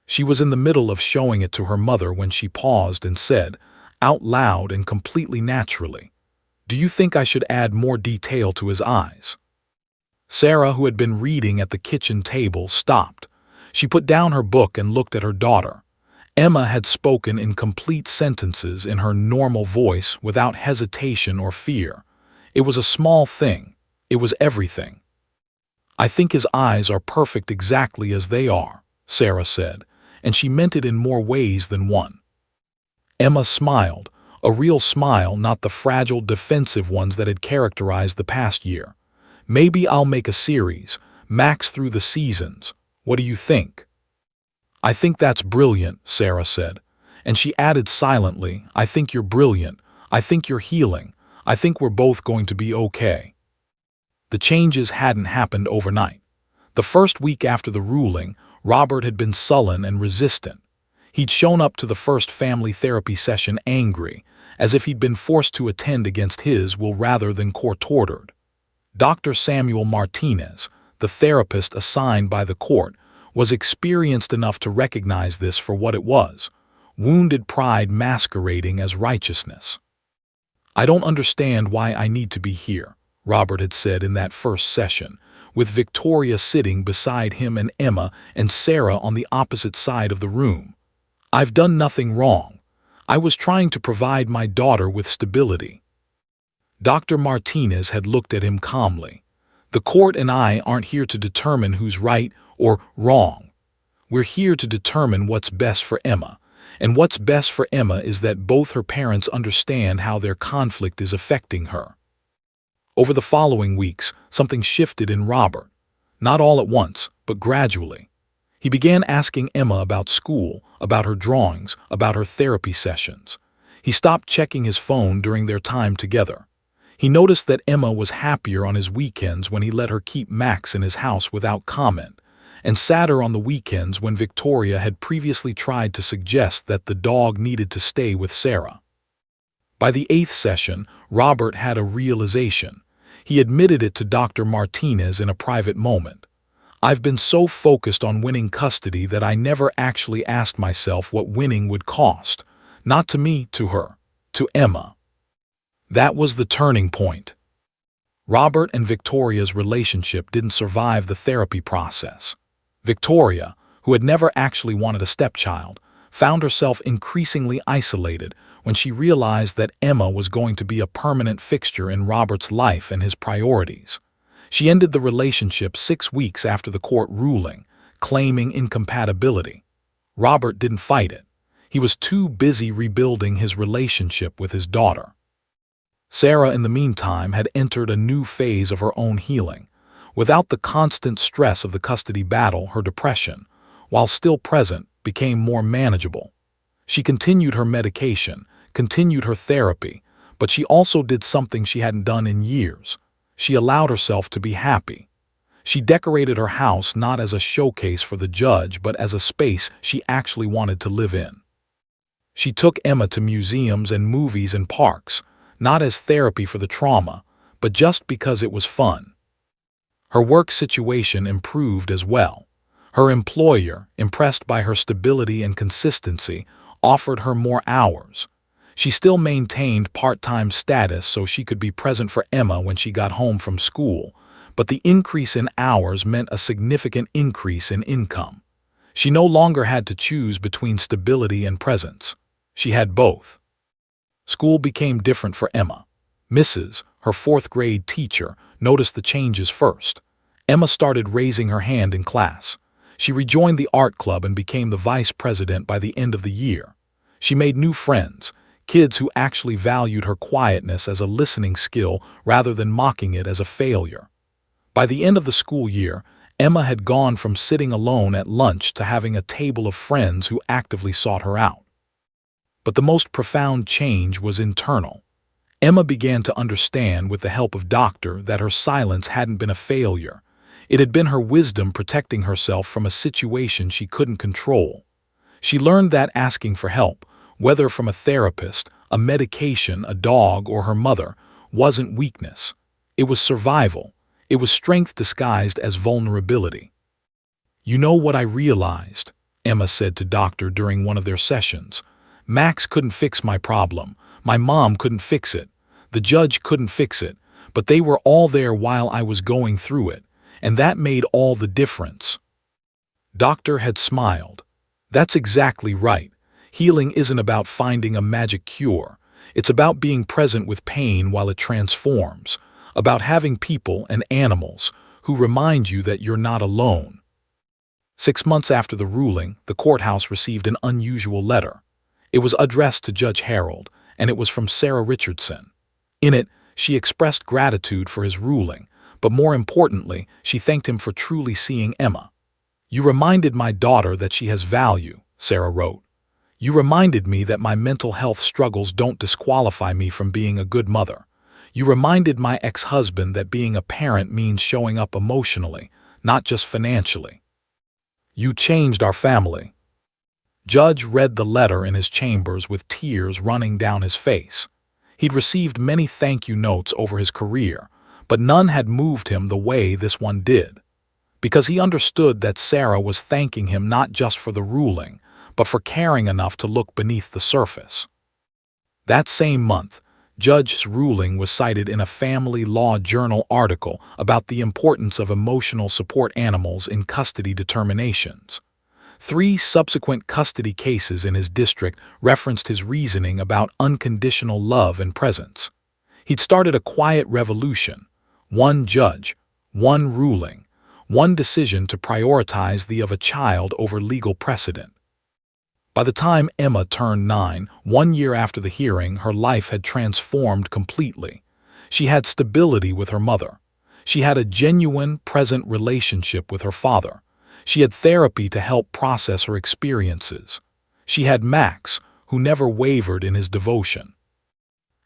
She was in the middle of showing it to her mother when she paused and said, out loud and completely naturally, "Do you think I should add more detail to his eyes?" Sarah, who had been reading at the kitchen table, stopped. She put down her book and looked at her daughter. Emma had spoken in complete sentences in her normal voice without hesitation or fear. It was a small thing. It was everything. I think his eyes are perfect exactly as they are, Sarah said, and she meant it in more ways than one. Emma smiled, a real smile, not the fragile, defensive ones that had characterized the past year. Maybe I'll make a series, Max Through the Seasons. What do you think? I think that's brilliant, Sarah said, and she added silently, I think you're brilliant. I think you're healing. I think we're both going to be okay. The changes hadn't happened overnight. The first week after the ruling, Robert had been sullen and resistant. He'd shown up to the first family therapy session angry, as if he'd been forced to attend against his will rather than court-ordered. Dr. Samuel Martinez, the therapist assigned by the court, was experienced enough to recognize this for what it was, wounded pride masquerading as righteousness. I don't understand why I need to be here, Robert had said in that first session, with Victoria sitting beside him and Emma and Sarah on the opposite side of the room. I've done nothing wrong. I was trying to provide my daughter with stability. Dr. Martinez had looked at him calmly. The court and I aren't here to determine who's right or wrong. We're here to determine what's best for Emma. And what's best for Emma is that both her parents understand how their conflict is affecting her. Over the following weeks, something shifted in Robert. Not all at once, but gradually. He began asking Emma about school, about her drawings, about her therapy sessions. He stopped checking his phone during their time together. He noticed that Emma was happier on his weekends when he let her keep Max in his house without comment, and sadder on the weekends when Victoria had previously tried to suggest that the dog needed to stay with Sarah. By the 8th session, Robert had a realization. He admitted it to Dr. Martinez in a private moment. I've been so focused on winning custody that I never actually asked myself what winning would cost. Not to me, to her, to Emma. That was the turning point. Robert and Victoria's relationship didn't survive the therapy process. Victoria, who had never actually wanted a stepchild, found herself increasingly isolated when she realized that Emma was going to be a permanent fixture in Robert's life and his priorities. She ended the relationship 6 weeks after the court ruling, claiming incompatibility. Robert didn't fight it. He was too busy rebuilding his relationship with his daughter. Sarah, in the meantime, had entered a new phase of her own healing. Without the constant stress of the custody battle, her depression, while still present, became more manageable. She continued her medication, continued her therapy, but she also did something she hadn't done in years. She allowed herself to be happy. She decorated her house not as a showcase for the judge, but as a space she actually wanted to live in. She took Emma to museums and movies and parks, not as therapy for the trauma, but just because it was fun. Her work situation improved as well. Her employer, impressed by her stability and consistency, offered her more hours. She still maintained part-time status so she could be present for Emma when she got home from school, but the increase in hours meant a significant increase in income. She no longer had to choose between stability and presence. She had both. School became different for Emma. Mrs., her 4th-grade teacher, noticed the changes first. Emma started raising her hand in class. She rejoined the art club and became the vice president by the end of the year. She made new friends, kids who actually valued her quietness as a listening skill rather than mocking it as a failure. By the end of the school year, Emma had gone from sitting alone at lunch to having a table of friends who actively sought her out. But the most profound change was internal. Emma began to understand, with the help of Doctor, that her silence hadn't been a failure. It had been her wisdom protecting herself from a situation she couldn't control. She learned that asking for help, whether from a therapist, a medication, a dog, or her mother, wasn't weakness. It was survival. It was strength disguised as vulnerability. "You know what I realized," Emma said to Doctor during one of their sessions. "Max couldn't fix my problem. My mom couldn't fix it. The judge couldn't fix it. But they were all there while I was going through it. And that made all the difference." Doctor had smiled. "That's exactly right. Healing isn't about finding a magic cure. It's about being present with pain while it transforms, about having people and animals who remind you that you're not alone." 6 months after the ruling, the courthouse received an unusual letter. It was addressed to Judge Harold, and it was from Sarah Richardson. In it, she expressed gratitude for his ruling, but more importantly, she thanked him for truly seeing Emma. "You reminded my daughter that she has value," Sarah wrote. "You reminded me that my mental health struggles don't disqualify me from being a good mother. You reminded my ex-husband that being a parent means showing up emotionally, not just financially. You changed our family." Judge read the letter in his chambers with tears running down his face. He'd received many thank you notes over his career, but none had moved him the way this one did. Because he understood that Sarah was thanking him not just for the ruling, but for caring enough to look beneath the surface. That same month, Judge's ruling was cited in a Family Law Journal article about the importance of emotional support animals in custody determinations. 3 subsequent custody cases in his district referenced his reasoning about unconditional love and presence. He'd started a quiet revolution: one judge, one ruling, one decision to prioritize the of a child over legal precedent. By the time Emma turned 9, 1 year after the hearing, her life had transformed completely. She had stability with her mother. She had a genuine, present relationship with her father. She had therapy to help process her experiences. She had Max, who never wavered in his devotion.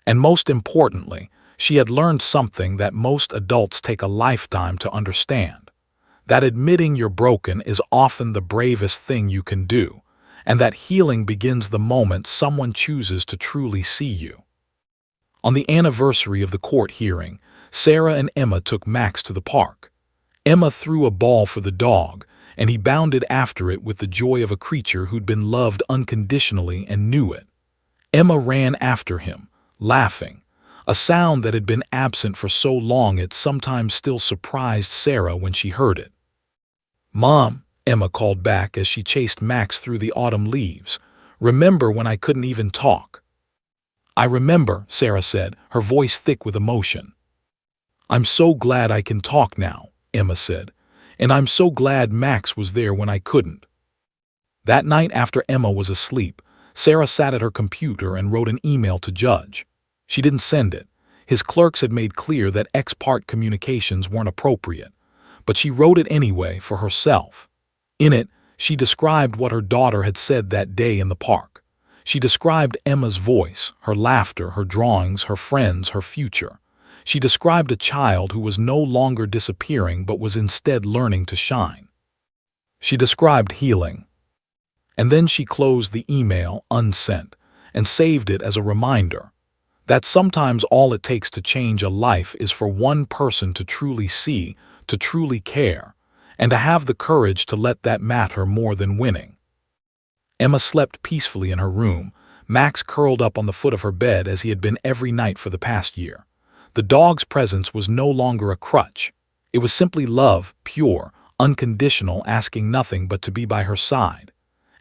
And most importantly, she had learned something that most adults take a lifetime to understand: that admitting you're broken is often the bravest thing you can do, and that healing begins the moment someone chooses to truly see you. On the anniversary of the court hearing, Sarah and Emma took Max to the park. Emma threw a ball for the dog, and he bounded after it with the joy of a creature who'd been loved unconditionally and knew it. Emma ran after him, laughing, a sound that had been absent for so long it sometimes still surprised Sarah when she heard it. "Mom," Emma called back as she chased Max through the autumn leaves, "remember when I couldn't even talk?" "I remember," Sarah said, her voice thick with emotion. "I'm so glad I can talk now," Emma said, "and I'm so glad Max was there when I couldn't." That night after Emma was asleep, Sarah sat at her computer and wrote an email to Judge. She didn't send it. His clerks had made clear that ex parte communications weren't appropriate, but she wrote it anyway for herself. In it, she described what her daughter had said that day in the park. She described Emma's voice, her laughter, her drawings, her friends, her future. She described a child who was no longer disappearing but was instead learning to shine. She described healing. And then she closed the email unsent and saved it as a reminder that sometimes all it takes to change a life is for one person to truly see, to truly care, and to have the courage to let that matter more than winning. Emma slept peacefully in her room, Max curled up on the foot of her bed as he had been every night for the past year. The dog's presence was no longer a crutch. It was simply love, pure, unconditional, asking nothing but to be by her side.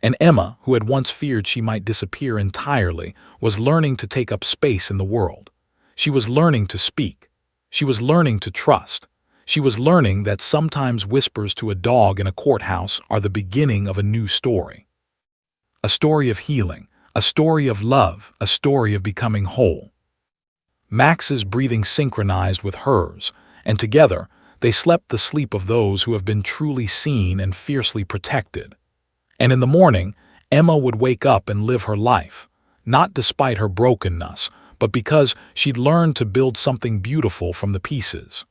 And Emma, who had once feared she might disappear entirely, was learning to take up space in the world. She was learning to speak. She was learning to trust. She was learning that sometimes whispers to a dog in a courthouse are the beginning of a new story. A story of healing, a story of love, a story of becoming whole. Max's breathing synchronized with hers, and together they slept the sleep of those who have been truly seen and fiercely protected. And in the morning, Emma would wake up and live her life, not despite her brokenness, but because she'd learned to build something beautiful from the pieces.